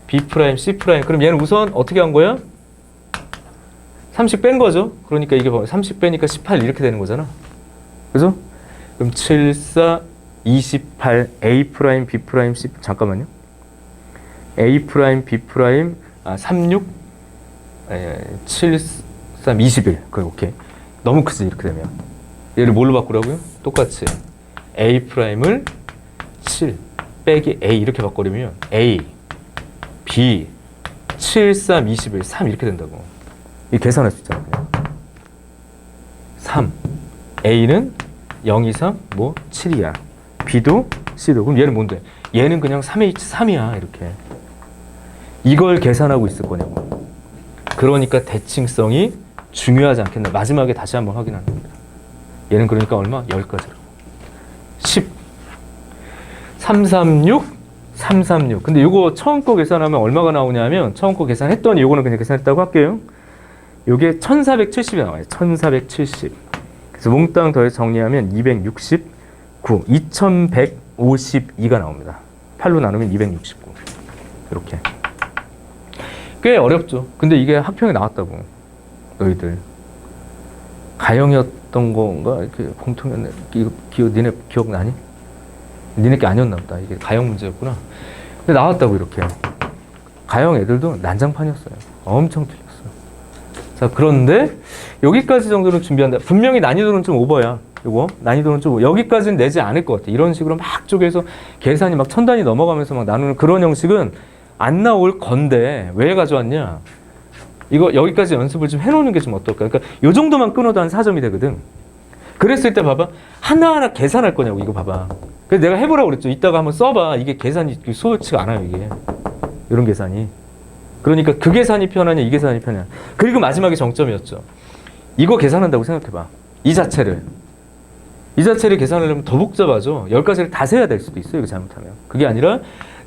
B 프라임, C 프라임. 그럼 얘는 우선 어떻게 한 거야? 30 뺀 거죠. 그러니까 이게 30 빼니까 18 이렇게 되는 거잖아. 그죠? 그럼 7, 4, 28, A 프라임, B 프라임, C 잠깐만요. A 프라임, B 프라임, 36, 7, 3, 21. 그래, 오케이. 너무 크지, 이렇게 되면. 얘를 뭘로 바꾸라고요? 똑같이. A 프라임을 7 빼기 A 이렇게 바꿔버리면 A, B, 7, 3, 21, 3 이렇게 된다고. 이 계산할 수 있잖아, 그냥. 3. A는 0 이상, 7이야. B도, C도. 그럼 얘는 뭔데? 얘는 그냥 3H3이야, 이렇게. 이걸 계산하고 있을 거냐고. 그러니까 대칭성이 중요하지 않겠나. 마지막에 다시 한번 확인하는 겁니다. 얘는 그러니까 얼마? 10가지라고. 10. 336, 336. 근데 이거 처음 거 계산하면 얼마가 나오냐면 처음 거 계산했더니 이거는 그냥 계산했다고 할게요. 이게 1470이 나와요. 1470. 그래서 몽땅 더해서 정리하면 269. 2152가 나옵니다. 8로 나누면 269. 이렇게. 꽤 어렵죠. 근데 이게 학평에 나왔다고. 너희들. 가형이었던 건가? 이렇게 공통이었네. 이거 니네 기억나니? 니네 게 아니었나 보다. 이게 가형 문제였구나. 근데 나왔다고 이렇게. 가형 애들도 난장판이었어요. 엄청 틀렸어요. 자, 그런데 여기까지 정도는 준비한다. 분명히 난이도는 좀 오버야. 이거 난이도는 좀 여기까지는 내지 않을 것 같아. 이런 식으로 막 쪼개서 계산이 막 1000단위 넘어가면서 막 나누는 그런 형식은 안 나올 건데 왜 가져왔냐? 이거 여기까지 연습을 좀 해놓는 게 좀 어떨까? 그러니까 요 정도만 끊어도 한 4점이 되거든. 그랬을 때 봐봐. 하나하나 계산할 거냐고 이거 봐봐. 그래서 내가 해보라고 그랬죠. 이따가 한번 써봐. 이게 계산이 수월치가 않아요 이게. 이런 계산이. 그러니까 그 계산이 편하냐 이 계산이 편하냐. 그리고 마지막에 정점이었죠. 이거 계산한다고 생각해봐. 이 자체를 계산하려면 더 복잡하죠. 10가지를 다 세야 될 수도 있어요. 이거 잘못하면. 그게 아니라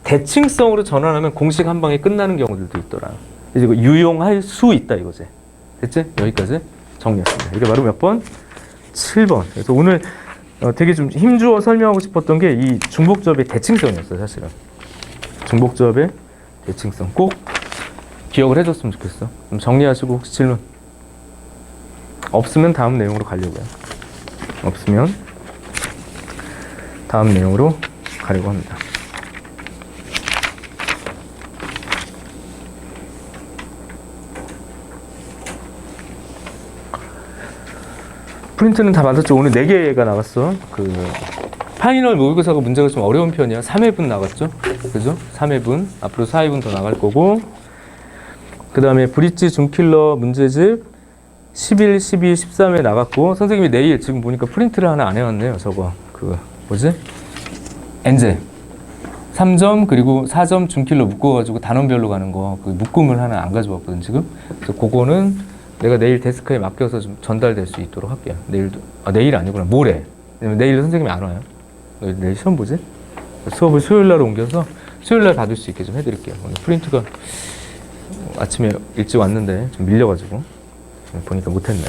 대칭성으로 전환하면 공식 한 방에 끝나는 경우들도 있더라. 이제 이거 유용할 수 있다 이거지. 됐지? 여기까지 정리했습니다. 이게 바로 몇 번? 7번. 그래서 오늘 되게 좀 힘주어 설명하고 싶었던 게 이 중복접의 대칭성이었어요. 사실은. 중복접의 대칭성 꼭 기억을 해줬으면 좋겠어. 그럼 정리하시고 혹시 질문 없으면 다음 내용으로 가려고요. 없으면 다음 내용으로 가려고 합니다. 프린트는 다 받았죠. 오늘 4개가 나갔어. 그 파이널 모의고사가 문제가 좀 어려운 편이야. 3회분 나갔죠. 그죠? 3회분. 앞으로 4회분 더 나갈 거고. 그 다음에 브릿지 준킬러 문제집 11, 12, 13회 나갔고, 선생님이 내일 지금 보니까 프린트를 하나 안 해왔네요. 저거. 그 뭐지? 엔제 3점 그리고 4점 준킬러 묶어가지고 단원별로 가는 거. 그 묶음을 하나 안 가져왔거든 지금. 그래서 그거는 내가 내일 데스크에 맡겨서 좀 전달될 수 있도록 할게요. 내일도, 내일 아니구나. 모레. 왜냐면 내일 선생님이 안 와요. 내일 시험 보지? 수업을 수요일 날 옮겨서 수요일 날 받을 수 있게 좀 해드릴게요. 오늘 프린트가 아침에 일찍 왔는데 좀 밀려가지고 보니까 못했네.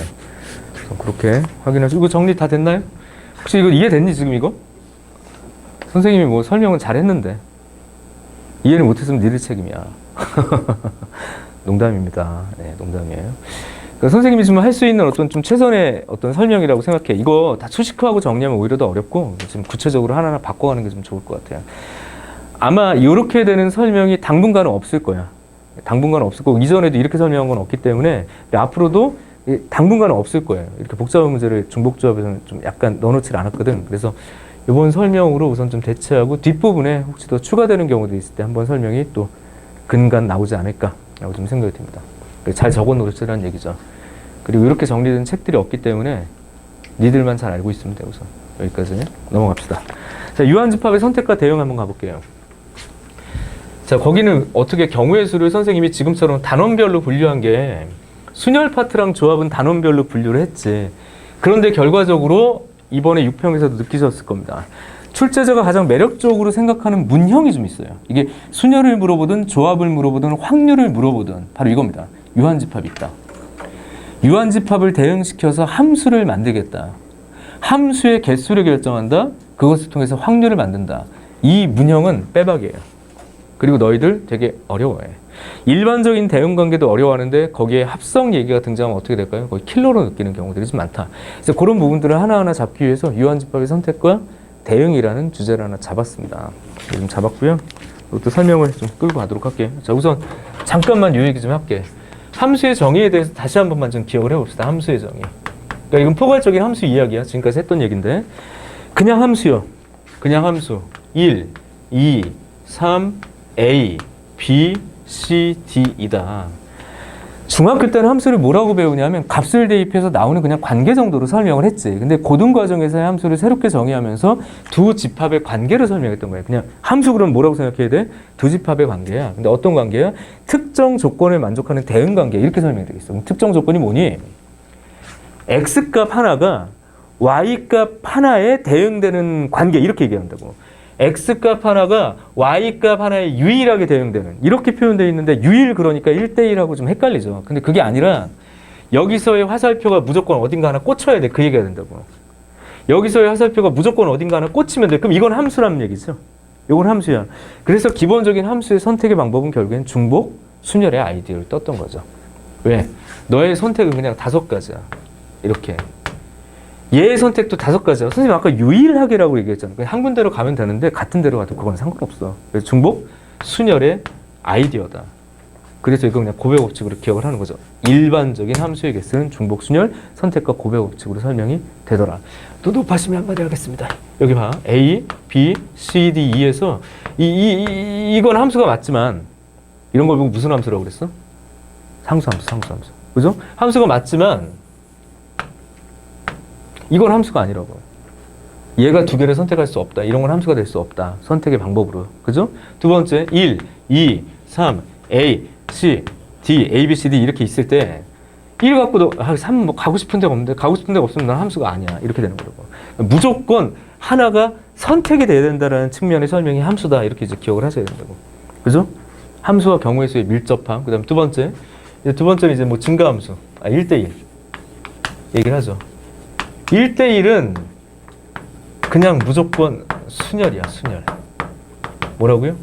그래서 그렇게 확인하시고. 이거 정리 다 됐나요? 혹시 이거 이해됐니 지금 이거? 선생님이 뭐 설명은 잘 했는데 이해를 못했으면 니들 책임이야. 농담입니다. 네, 농담이에요. 그러니까 선생님이 지금 할 수 있는 어떤 좀 최선의 어떤 설명이라고 생각해. 이거 다 초식화하고 정리하면 오히려 더 어렵고 지금 구체적으로 하나하나 바꿔가는 게 좀 좋을 것 같아요. 아마 이렇게 되는 설명이 당분간은 없을 거야. 당분간은 없을 거고 이전에도 이렇게 설명한 건 없기 때문에 앞으로도 당분간은 없을 거예요. 이렇게 복잡한 문제를 중복조합에서는 좀 약간 넣어놓질 않았거든. 그래서 이번 설명으로 우선 좀 대체하고 뒷부분에 혹시 더 추가되는 경우도 있을 때 한번 설명이 또 근간 나오지 않을까라고 좀 생각이 듭니다. 잘 적어 놓으시라는 얘기죠. 그리고 이렇게 정리된 책들이 없기 때문에 니들만 잘 알고 있으면 돼. 우선 여기까지 넘어갑시다. 자, 유한집합의 선택과 대응 한번 가볼게요. 자, 거기는 어떻게 경우의 수를 선생님이 지금처럼 단원별로 분류한 게 순열 파트랑 조합은 단원별로 분류를 했지. 그런데 결과적으로 이번에 6평에서도 느끼셨을 겁니다. 출제자가 가장 매력적으로 생각하는 문형이 좀 있어요. 이게 순열을 물어보든 조합을 물어보든 확률을 물어보든 바로 이겁니다. 유한집합이 있다. 유한집합을 대응시켜서 함수를 만들겠다. 함수의 개수를 결정한다. 그것을 통해서 확률을 만든다. 이 문형은 빼박이에요. 그리고 너희들 되게 어려워해. 일반적인 대응관계도 어려워하는데 거기에 합성 얘기가 등장하면 어떻게 될까요? 거의 킬러로 느끼는 경우들이 좀 많다. 그래서 그런 부분들을 하나하나 잡기 위해서 유한집합의 선택과 대응이라는 주제를 하나 잡았습니다. 좀 잡았고요. 또 설명을 좀 끌고 가도록 할게요. 자, 우선 잠깐만 요 얘기 좀 할게. 함수의 정의에 대해서 다시 한 번만 좀 기억을 해봅시다. 함수의 정의. 그러니까 이건 포괄적인 함수 이야기야. 지금까지 했던 얘기인데 그냥 함수요. 그냥 함수 1, 2, 3, A, B, C, D이다. 중학교 때는 함수를 뭐라고 배우냐면 값을 대입해서 나오는 그냥 관계 정도로 설명을 했지. 근데 고등과정에서의 함수를 새롭게 정의하면서 두 집합의 관계를 설명했던 거예요. 그냥 함수 그럼 뭐라고 생각해야 돼? 두 집합의 관계야. 근데 어떤 관계야? 특정 조건을 만족하는 대응 관계. 이렇게 설명이 되겠어. 그럼 특정 조건이 뭐니? X값 하나가 Y값 하나에 대응되는 관계. 이렇게 얘기한다고. X값 하나가 Y값 하나에 유일하게 대응되는 이렇게 표현되어 있는데 유일 그러니까 1대1하고 좀 헷갈리죠. 근데 그게 아니라 여기서의 화살표가 무조건 어딘가 하나 꽂혀야 돼. 그 얘기가 된다고. 여기서의 화살표가 무조건 어딘가 하나 꽂히면 돼. 그럼 이건 함수라는 얘기죠. 이건 함수야. 그래서 기본적인 함수의 선택의 방법은 결국엔 중복, 순열의 아이디어를 떴던 거죠. 왜? 너의 선택은 그냥 5가지야. 이렇게. 얘의 선택도 5가지야. 선생님 아까 유일하게라고 얘기했잖아요. 그냥 한 군데로 가면 되는데 같은 데로 가도 그건 상관없어. 그래서 중복, 순열의 아이디어다. 그래서 이거 그냥 고백 법칙으로 기억을 하는 거죠. 일반적인 함수의 개수는 중복, 순열, 선택과 고백 법칙으로 설명이 되더라. 또 높아심이 한마디 하겠습니다. 여기 봐. A, B, C, D, E에서 이건 함수가 맞지만 이런 걸 보고 무슨 함수라고 그랬어? 상수. 그죠? 함수가 맞지만 이건 함수가 아니라고. 얘가 두 개를 선택할 수 없다. 이런 건 함수가 될 수 없다. 선택의 방법으로. 그죠? 두 번째, 1, 2, 3, A, C, D, A, B, C, D 이렇게 있을 때 1 갖고도 3 뭐 가고 싶은 데가 없는데 가고 싶은 데가 없으면 난 함수가 아니야. 이렇게 되는 거라고. 무조건 하나가 선택이 돼야 된다는 측면의 설명이 함수다. 이렇게 이제 기억을 하셔야 된다고. 그죠? 함수와 경우의 수의 밀접함. 그 다음 두 번째는 이제 뭐 증가함수. 1대1. 얘기를 하죠. 1대1은 그냥 무조건 순열이야, 순열. 뭐라고요?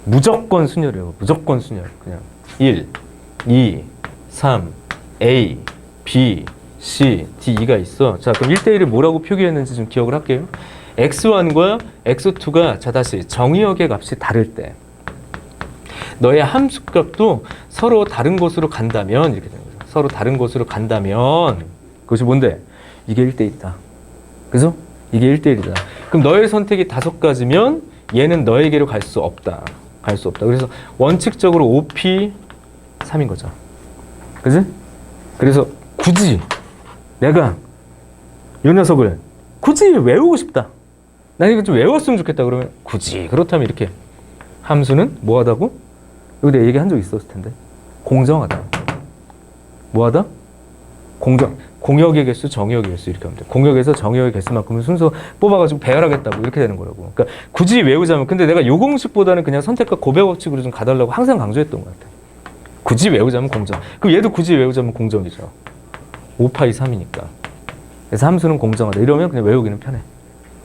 무조건 순열이에요. 무조건 순열. 그냥 1, 2, 3, A, B, C, D, E가 있어. 자, 그럼 1대1을 뭐라고 표기했는지 좀 기억을 할게요. X1과 X2가 자 다시 정의역의 값이 다를 때 너의 함수값도 서로 다른 곳으로 간다면 이렇게 되는 거죠. 서로 다른 곳으로 간다면 그것이 뭔데? 이게 1대1이다. 그죠? 이게 1대1이다. 그럼 너의 선택이 5가지면 얘는 너에게로 갈 수 없다. 갈 수 없다. 그래서 원칙적으로 OP 3인 거죠. 그지? 그래서 굳이 내가 이 녀석을 굳이 외우고 싶다. 난 이거 좀 외웠으면 좋겠다. 그러면 굳이 그렇다면 이렇게 함수는 뭐하다고? 이거 내가 얘기한 적 있었을 텐데 공정하다. 뭐하다? 공역의 개수, 정역의 개수 이렇게 하면 돼. 공역에서 정역의 개수만큼은 순서 뽑아가지고 배열하겠다고 이렇게 되는 거라고. 그러니까 굳이 외우자면 근데 내가 요 공식보다는 그냥 선택과 고백 법칙으로 좀 가달라고 항상 강조했던 것 같아. 굳이 외우자면 공정. 그럼 얘도 굳이 외우자면 공정이죠. 5파이 3이니까. 그래서 함수는 공정하다. 이러면 그냥 외우기는 편해.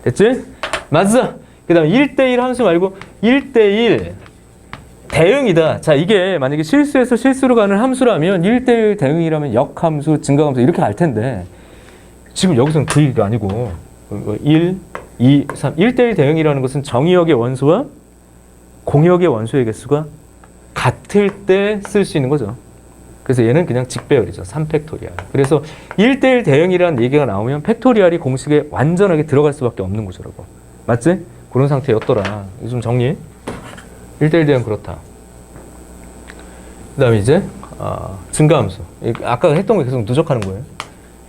됐지? 맞아. 그 다음에 1대1 함수 말고 1대1 대응이다. 자, 이게 만약에 실수에서 실수로 가는 함수라면 1대1 대응이라면 역함수, 증가함수 이렇게 갈 텐데 지금 여기서는 그 얘기가 아니고 1, 2, 3 1대1 대응이라는 것은 정의역의 원소와 공역의 원소의 개수가 같을 때 쓸 수 있는 거죠. 그래서 얘는 그냥 직배열이죠. 3팩토리얼. 그래서 1대1 대응이라는 얘기가 나오면 팩토리얼이 공식에 완전하게 들어갈 수밖에 없는 구조라고. 맞지? 그런 상태였더라. 이거 좀 정리해. 1대1 대응 그렇다. 그 다음에 이제 증가함수. 아까 했던 거 계속 누적하는 거예요.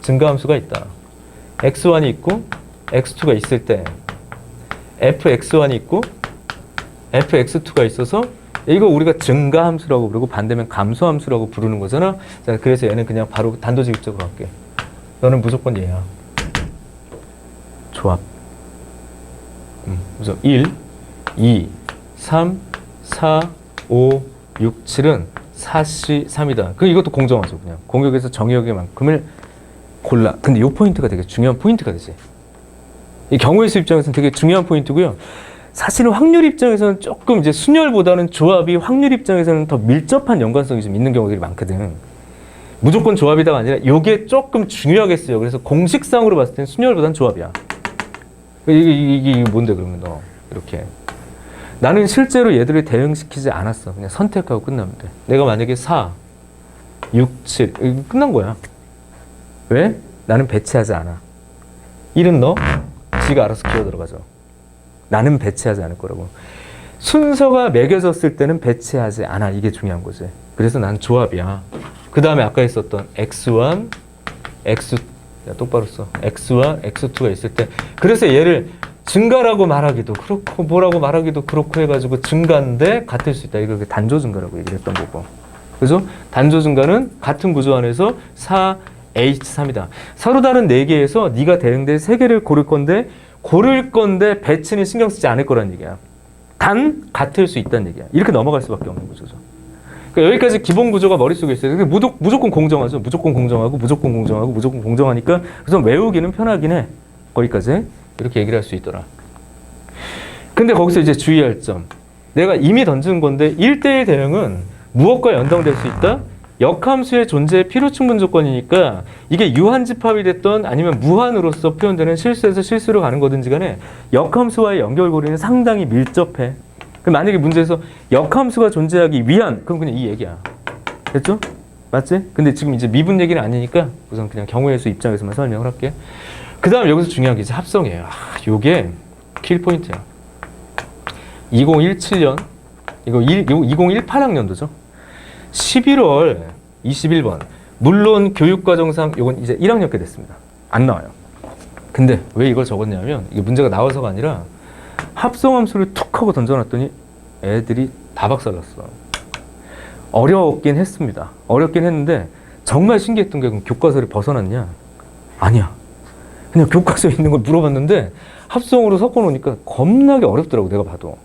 증가함수가 있다. x1이 있고 x2가 있을 때 fx1이 있고 fx2가 있어서 이거 우리가 증가함수라고 부르고 반대면 감소함수라고 부르는 거잖아. 자, 그래서 얘는 그냥 바로 단도직입적으로 할게. 너는 무조건 얘야. 조합. 그래서 1, 2, 3, 4, 5, 6, 7은 4C, 3이다. 그 이것도 공정하죠. 그냥 공역에서 정의역의 만큼을 골라. 근데 이 포인트가 되게 중요한 포인트가 되지. 이 경우의 수 입장에서는 되게 중요한 포인트고요. 사실은 확률 입장에서는 조금 이제 순열보다는 조합이 확률 입장에서는 더 밀접한 연관성이 좀 있는 경우들이 많거든. 무조건 조합이다가 아니라 이게 조금 중요하겠어요. 그래서 공식상으로 봤을 때는 순열보다는 조합이야. 이게 뭔데 그러면 너 이렇게. 나는 실제로 얘들을 대응시키지 않았어. 그냥 선택하고 끝나면 돼. 내가 만약에 4, 6, 7 이거 끝난 거야. 왜? 나는 배치하지 않아. 1은 너, 지가 알아서 기어 들어가죠. 나는 배치하지 않을 거라고. 순서가 매겨졌을 때는 배치하지 않아. 이게 중요한 거지. 그래서 난 조합이야. 그 다음에 아까 했었던 x1, x, 야, 똑바로 써. x1, x2가 있을 때. 그래서 얘를 증가라고 말하기도 그렇고 뭐라고 말하기도 그렇고 해가지고 증가인데 같을 수 있다. 이거 단조 증가라고 얘기를 했던 거고. 그죠? 단조 증가는 같은 구조 안에서 4H3이다. 서로 다른 4개에서 네가 대응될 3개를 고를 건데 배치는 신경 쓰지 않을 거란 얘기야. 단 같을 수 있다는 얘기야. 이렇게 넘어갈 수밖에 없는 구조죠. 그러니까 여기까지 기본 구조가 머릿속에 있어요. 무조건 공정하죠. 무조건 공정하고 무조건 공정하고 무조건 공정하니까 그래서 외우기는 편하긴 해. 거기까지 이렇게 얘기를 할 수 있더라. 근데 거기서 이제 주의할 점. 내가 이미 던진 건데 1대1 대응은 무엇과 연동될 수 있다? 역함수의 존재의 필요 충분 조건이니까 이게 유한집합이 됐던 아니면 무한으로서 표현되는 실수에서 실수로 가는 거든지 간에 역함수와의 연결고리는 상당히 밀접해. 만약에 문제에서 역함수가 존재하기 위한 그럼 그냥 이 얘기야. 됐죠? 맞지? 근데 지금 이제 미분 얘기는 아니니까 우선 그냥 경우의 수 입장에서만 설명을 할게. 그 다음 여기서 중요한 게 이제 합성이에요. 요게 킬포인트야. 2017년 이거 2018학년도죠. 11월 21번. 물론 교육과정상 이건 이제 1학년 때 됐습니다. 안 나와요. 근데 왜 이걸 적었냐면 이게 문제가 나와서가 아니라 합성함수를 툭 하고 던져놨더니 애들이 다 박살났어. 어려웠긴 했습니다. 어렵긴 했는데 정말 신기했던 게 그럼 교과서를 벗어났냐? 아니야. 그냥 교과서에 있는 걸 물어봤는데 합성으로 섞어놓으니까 겁나게 어렵더라고 내가 봐도.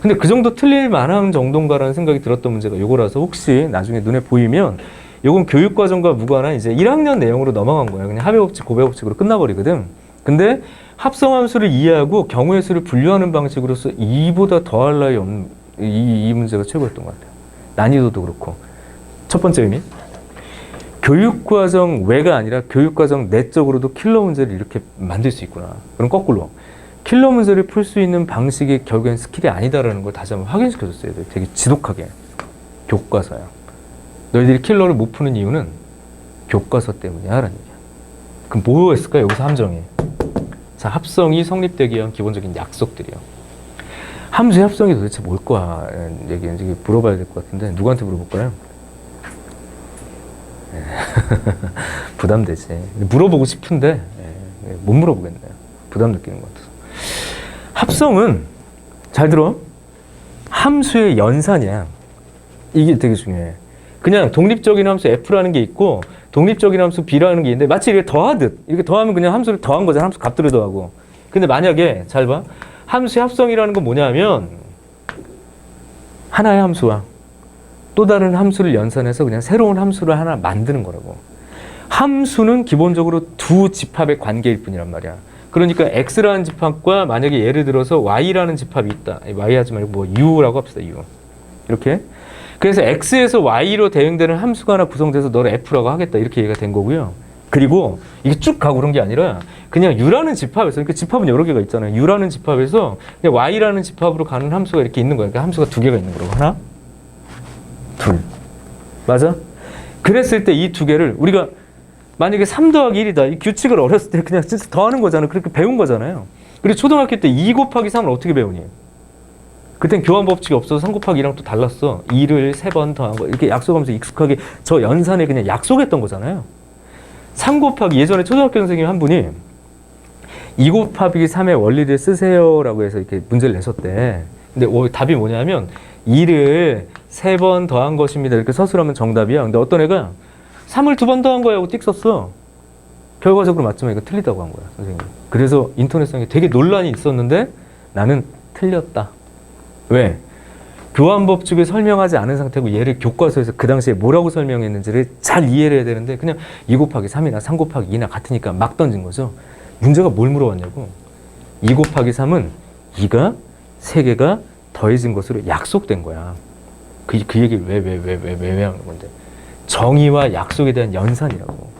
근데 그 정도 틀릴 만한 정도인가라는 생각이 들었던 문제가 요거라서 혹시 나중에 눈에 보이면 요건 교육과정과 무관한 이제 1학년 내용으로 넘어간 거야. 그냥 합의법칙, 고배법칙으로 끝나버리거든. 근데 합성함수를 이해하고 경우의 수를 분류하는 방식으로서 이보다 더할 나위 없는 이 문제가 최고였던 것 같아요. 난이도도 그렇고. 첫 번째 의미. 교육과정 외가 아니라 교육과정 내적으로도 킬러 문제를 이렇게 만들 수 있구나. 그럼 거꾸로. 킬러 문제를 풀 수 있는 방식이 결국엔 스킬이 아니다라는 걸 다시 한번 확인시켜줬어요. 되게 지독하게. 교과서야. 너희들이 킬러를 못 푸는 이유는 교과서 때문이야 라는 얘기야. 그럼 뭐였을까? 여기서 함정이. 자, 합성이 성립되기 위한 기본적인 약속들이요. 함수의 합성이 도대체 뭘까? 얘기 물어봐야 될 것 같은데 누구한테 물어볼까요? 부담되지. 물어보고 싶은데 못 물어보겠네요. 부담 느끼는 것 같아서. 합성은 잘 들어. 함수의 연산이야. 이게 되게 중요해. 그냥 독립적인 함수 F라는 게 있고 독립적인 함수 B라는 게 있는데 마치 이렇게 더하듯 이렇게 더하면 그냥 함수를 더한 거잖아. 함수 값들을 더하고. 근데 만약에 잘 봐. 함수의 합성이라는 건 뭐냐면 하나의 함수와 또 다른 함수를 연산해서 그냥 새로운 함수를 하나 만드는 거라고. 함수는 기본적으로 두 집합의 관계일 뿐이란 말이야. 그러니까 X라는 집합과 만약에 예를 들어서 Y라는 집합이 있다. Y 하지 말고 뭐 U라고 합시다. U. 이렇게. 그래서 x에서 y로 대응되는 함수가 하나 구성돼서 너를 f라고 하겠다. 이렇게 얘기가 된 거고요. 그리고 이게 쭉 가고 그런 게 아니라 그냥 u라는 집합에서, 그러니까 집합은 여러 개가 있잖아요. u라는 집합에서 그냥 y라는 집합으로 가는 함수가 이렇게 있는 거예요. 그러니까 함수가 두 개가 있는 거라고. 하나, 둘. 맞아? 그랬을 때 이 두 개를 우리가 만약에 3 더하기 1이다. 이 규칙을 어렸을 때 그냥 진짜 더하는 거잖아요. 그렇게 배운 거잖아요. 그리고 초등학교 때 2 곱하기 3을 어떻게 배우니? 그땐 교환 법칙이 없어서 3 곱하기 2랑 또 달랐어. 2를 3번 더한 거. 이렇게 약속하면서 익숙하게 저 연산에 그냥 약속했던 거잖아요. 3 곱하기, 예전에 초등학교 선생님 한 분이 2 곱하기 3의 원리를 쓰세요라고 해서 이렇게 문제를 내셨대. 근데 답이 뭐냐면 2를 3번 더한 것입니다. 이렇게 서술하면 정답이야. 근데 어떤 애가 3을 2번 더한 거야 하고 띡 썼어. 결과적으로 맞지만 이거 틀리다고 한 거야, 선생님. 그래서 인터넷상에 되게 논란이 있었는데 나는 틀렸다. 왜? 교환법칙을 설명하지 않은 상태고 얘를 교과서에서 그 당시에 뭐라고 설명했는지를 잘 이해를 해야 되는데 그냥 2 곱하기 3이나 3 곱하기 2나 같으니까 막 던진 거죠. 문제가 뭘 물어봤냐고. 2 곱하기 3은 2가 3개가 더해진 것으로 약속된 거야. 그 얘기를 왜 하는 건데. 정의와 약속에 대한 연산이라고.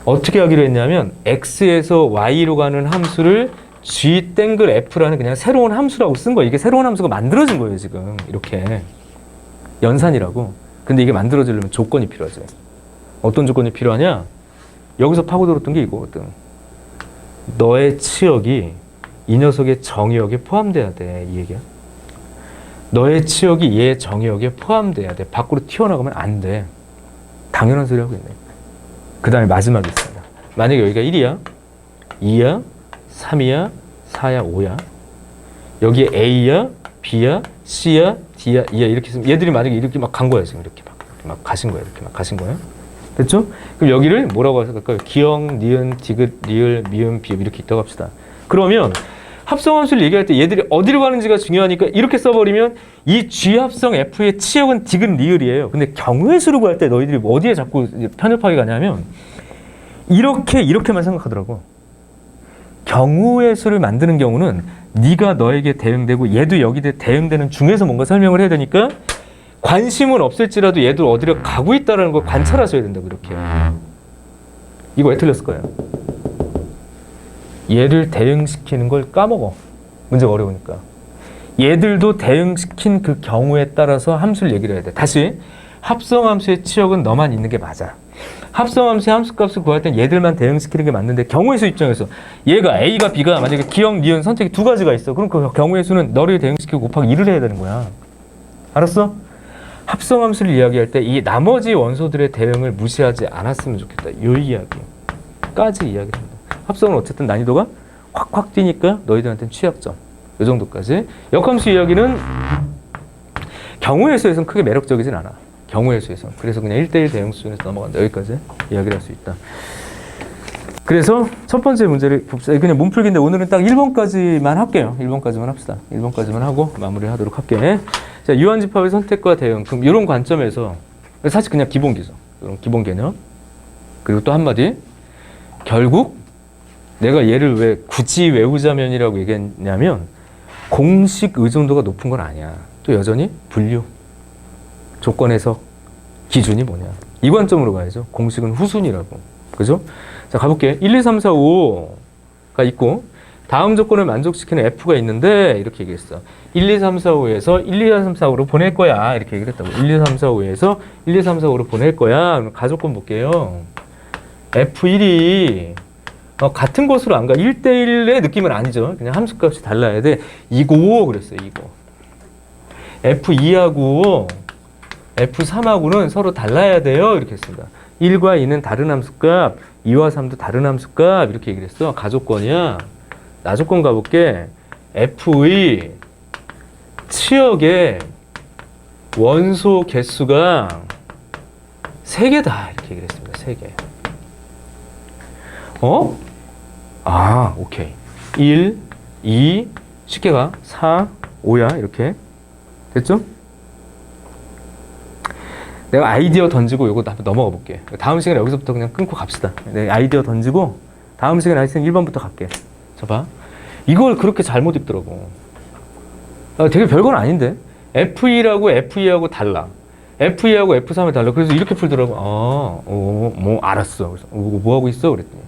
어떻게 하기로 했냐면 x에서 y로 가는 함수를 g 땡글 f라는 그냥 새로운 함수라고 쓴 거예요. 이게 새로운 함수가 만들어진 거예요, 지금. 이렇게. 연산이라고. 근데 이게 만들어지려면 조건이 필요하지. 어떤 조건이 필요하냐? 여기서 파고들었던 게 이거거든. 너의 치역이 이 녀석의 정의역에 포함돼야 돼. 이 얘기야. 너의 치역이 얘의 정의역에 포함돼야 돼. 밖으로 튀어나가면 안 돼. 당연한 소리 하고 있네. 그 다음에 마지막에 있습니다. 만약에 여기가 1이야, 2야, 3이야, 4야, 5야. 여기에 A야, B야, C야, D야, E야. 이렇게 있으면 얘들이 만약에 이렇게 막 간 거야. 지금 이렇게 막 가신 거야. 이렇게 막 가신 거야. 됐죠? 그럼 여기를 뭐라고 할까요? 기역, 니은, 디귿, 리을, 미음, 비읍 이렇게 있다고 합시다. 그러면 합성함수를 얘기할 때 얘들이 어디로 가는지가 중요하니까 이렇게 써버리면 이 G합성 F의 치역은 디귿, 리을이에요. 근데 경우의 수를 구할 때 너희들이 어디에 자꾸 편협하게 가냐면 이렇게만 생각하더라고. 경우의 수를 만드는 경우는 네가 너에게 대응되고 얘도 여기에 대응되는 중에서 뭔가 설명을 해야 되니까 관심은 없을지라도 얘도 어디로 가고 있다는 걸 관찰하셔야 된다고. 이렇게. 이거 왜 틀렸을까요? 얘를 대응시키는 걸 까먹어. 문제가 어려우니까. 얘들도 대응시킨 그 경우에 따라서 함수를 얘기를 해야 돼. 다시 합성함수의 치역은 너만 있는 게 맞아. 합성함수의 함수값을 구할 땐 얘들만 대응시키는 게 맞는데 경우의 수 입장에서 얘가 A가 B가 만약에 기역, 니은 선택이 두 가지가 있어. 그럼 그 경우의 수는 너를 대응시키고 곱하기 1을 해야 되는 거야. 알았어? 합성함수를 이야기할 때 이 나머지 원소들의 대응을 무시하지 않았으면 좋겠다. 이 이야기까지 이야기를 합니다. 합성은 어쨌든 난이도가 확확 뛰니까 너희들한테는 취약점. 이 정도까지. 역함수 이야기는 경우의 수에서는 크게 매력적이진 않아. 경우의 수에서. 그래서 그냥 1대1 대응 수준에서 넘어간다. 여기까지 이야기를 할 수 있다. 그래서 첫 번째 문제를 봅시다. 그냥 문풀기인데 오늘은 딱 1번까지만 할게요. 1번까지만 합시다. 1번까지만 하고 마무리를 하도록 할게. 자, 유한집합의 선택과 대응. 그럼 이런 관점에서 사실 그냥 기본기죠. 이런 기본 개념. 그리고 또 한마디. 결국 내가 얘를 왜 굳이 외우자면이라고 얘기했냐면 공식 의존도가 높은 건 아니야. 또 여전히 분류. 조건 해석. 기준이 뭐냐. 이 관점으로 가야죠. 공식은 후순이라고. 그죠? 자, 가볼게. 1, 2, 3, 4, 5가 있고 다음 조건을 만족시키는 F가 있는데 이렇게 얘기했어. 1, 2, 3, 4, 5에서 1, 2, 3, 4, 5로 보낼 거야. 이렇게 얘기를 했다고. 1, 2, 3, 4, 5에서 1, 2, 3, 4, 5로 보낼 거야. 그럼 가조건 볼게요. F1이 같은 것으로 안 가. 1대1의 느낌은 아니죠. 그냥 함수값이 달라야 돼. 이거 그랬어요. 이거. F2하고 F3하고는 서로 달라야 돼요. 이렇게 했습니다. 1과 2는 다른 함수값, 2와 3도 다른 함수값 이렇게 얘기를 했어. 가조건이야. 나조건 가볼게. F의 치역의 원소 개수가 3개다. 이렇게 얘기를 했습니다. 3개. 오케이. 1, 2, 쉽게 가. 4, 5야. 이렇게. 됐죠? 내가 아이디어 던지고 요거 한번 넘어가 볼게. 다음 시간에 여기서부터 그냥 끊고 갑시다. 내가 아이디어 던지고 다음 시간에 하여튼 1번부터 갈게. 자, 봐. 이걸 그렇게 잘못 읽더라고. 되게 별건 아닌데. F2라고 F2하고 달라. F2하고 F3이 달라. 그래서 이렇게 풀더라고. 뭐 알았어. 그래서 뭐 하고 있어? 그랬더니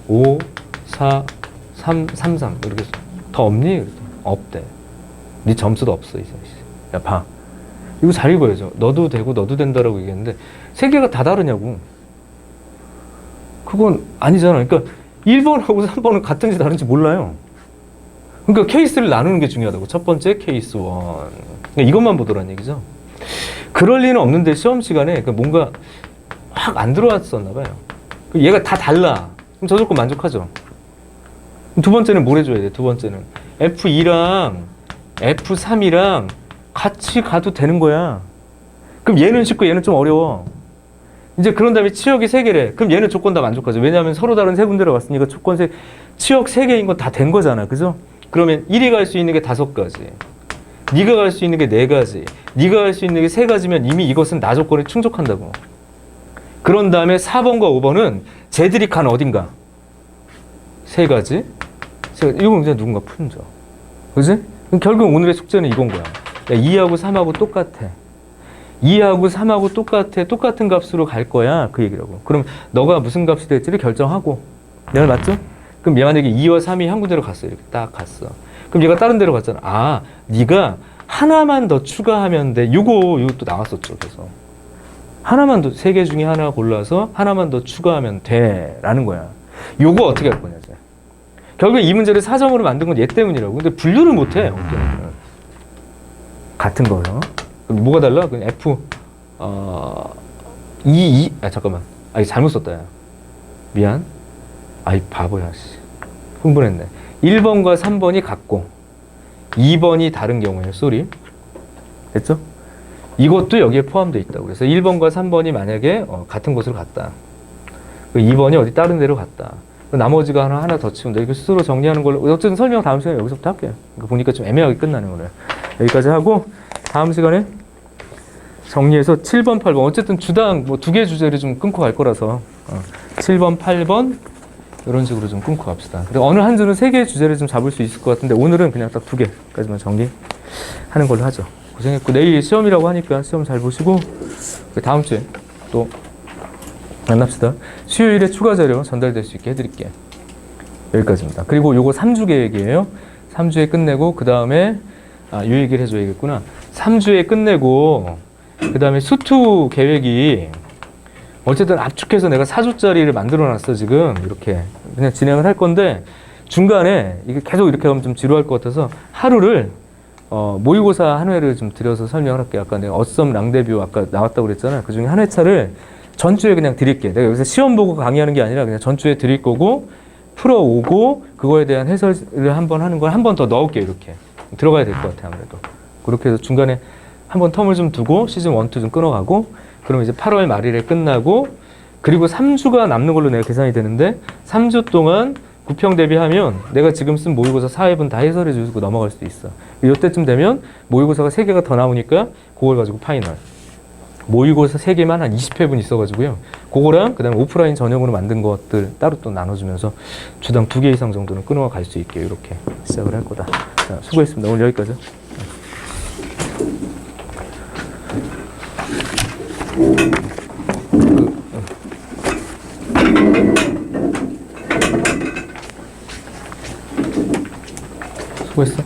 5, 4, 3, 3, 3 이렇게 더 없니? 그랬더니 없대. 네 점수도 없어 이제. 야 봐. 이거 잘 읽어야죠. 너도 되고 너도 된다라고 얘기했는데 세 개가 다 다르냐고. 그건 아니잖아. 그러니까 1번하고 3번은 같은지 다른지 몰라요. 그러니까 케이스를 나누는 게 중요하다고. 첫 번째 케이스 1. 그러니까 이것만 보더란 얘기죠. 그럴 리는 없는데 시험 시간에 뭔가 확 안 들어왔었나 봐요. 얘가 다 달라. 그럼 저 조건 만족하죠. 두 번째는 뭘 해줘야 돼? 두 번째는 F2랑 F3이랑 같이 가도 되는 거야. 그럼 얘는 쉽고 얘는 좀 어려워. 이제 그런 다음에 치역이 3개래. 그럼 얘는 조건 다 만족하죠. 왜냐하면 서로 다른 세 군데로 갔으니까 조건 치역 3개인 건 다 된 거잖아. 그죠? 그러면 1이 갈 수 있는 게 5가지. 네가 갈 수 있는 게 4가지. 네가 갈 수 있는 게 3가지면 이미 이것은 나 조건에 충족한다고. 그런 다음에 4번과 5번은 쟤들이 간 어딘가. 3가지. 이건 그냥 누군가 푼죠. 그지? 그럼 결국 오늘의 숙제는 이건 거야. 야, 2하고 3하고 똑같아. 2하고 3하고 똑같아. 똑같은 값으로 갈 거야. 그 얘기라고. 그럼 너가 무슨 값이 될지를 결정하고. 내가 맞죠? 그럼 얘 만약에 2와 3이 한 군데로 갔어. 이렇게 딱 갔어. 그럼 얘가 다른 데로 갔잖아. 아, 네가 하나만 더 추가하면 돼. 이것도 나왔었죠. 그래서 하나만 더, 3개 중에 하나 골라서 하나만 더 추가하면 돼. 라는 거야. 요거 어떻게 할 거냐. 결국 이 문제를 4점으로 만든 건 얘 때문이라고. 근데 분류를 못 해. 같은 거요. 그럼 뭐가 달라? 그냥 F, 잠깐만. 이거 잘못 썼다. 야. 미안. 아이, 바보야, 씨. 흥분했네. 1번과 3번이 같고, 2번이 다른 경우에요. 쏘리. 됐죠? 이것도 여기에 포함되어 있다고. 그래서 1번과 3번이 만약에 같은 곳으로 갔다. 2번이 어디 다른 데로 갔다. 나머지가 하나 더 치운다. 이거 스스로 정리하는 걸로. 어쨌든 설명 다음 시간에 여기서부터 할게요. 그러니까 보니까 좀 애매하게 끝나네, 오늘. 여기까지 하고, 다음 시간에 정리해서 7번, 8번. 어쨌든 주당 뭐 2개 주제를 좀 끊고 갈 거라서, 7번, 8번, 이런 식으로 좀 끊고 갑시다. 근데 어느 한 주는 3개의 주제를 좀 잡을 수 있을 것 같은데, 오늘은 그냥 딱 2개까지만 정리하는 걸로 하죠. 고생했고, 내일 시험이라고 하니까 시험 잘 보시고, 다음 주에 또 만납시다. 수요일에 추가 자료 전달될 수 있게 해드릴게요. 여기까지입니다. 그리고 요거 3주 계획이에요. 3주에 끝내고 그 다음에 요 얘기를 해줘야겠구나. 3주에 끝내고 그 다음에 수투 계획이 어쨌든 압축해서 내가 4주짜리를 만들어놨어. 지금 이렇게 그냥 진행을 할 건데 중간에 이게 계속 이렇게 하면 좀 지루할 것 같아서 하루를 모의고사 한 회를 좀 드려서 설명을 할게요. 아까 내가 어썸 랑데뷰 아까 나왔다고 그랬잖아요. 그 중에 한 회차를 전주에 그냥 드릴게. 내가 여기서 시험 보고 강의하는 게 아니라 그냥 전주에 드릴 거고 풀어오고 그거에 대한 해설을 한번 하는 걸 한 번 더 넣을게. 이렇게 들어가야 될 것 같아. 아무래도 그렇게 해서 중간에 한번 텀을 좀 두고 시즌 1, 2 좀 끊어가고 그러면 이제 8월 말일에 끝나고 그리고 3주가 남는 걸로 내가 계산이 되는데 3주 동안 구평 대비하면 내가 지금 쓴 모의고사 4회분 다 해설해 주고 넘어갈 수도 있어. 이때쯤 되면 모의고사가 3개가 더 나오니까 그걸 가지고 파이널. 모의고사 3개만 한 20회분 있어가지고요. 그거랑 그 다음에 오프라인 전용으로 만든 것들 따로 또 나눠주면서 주당 2개 이상 정도는 끊어갈 수 있게 이렇게 시작을 할 거다. 자, 수고했습니다. 오늘 여기까지. 수고했어.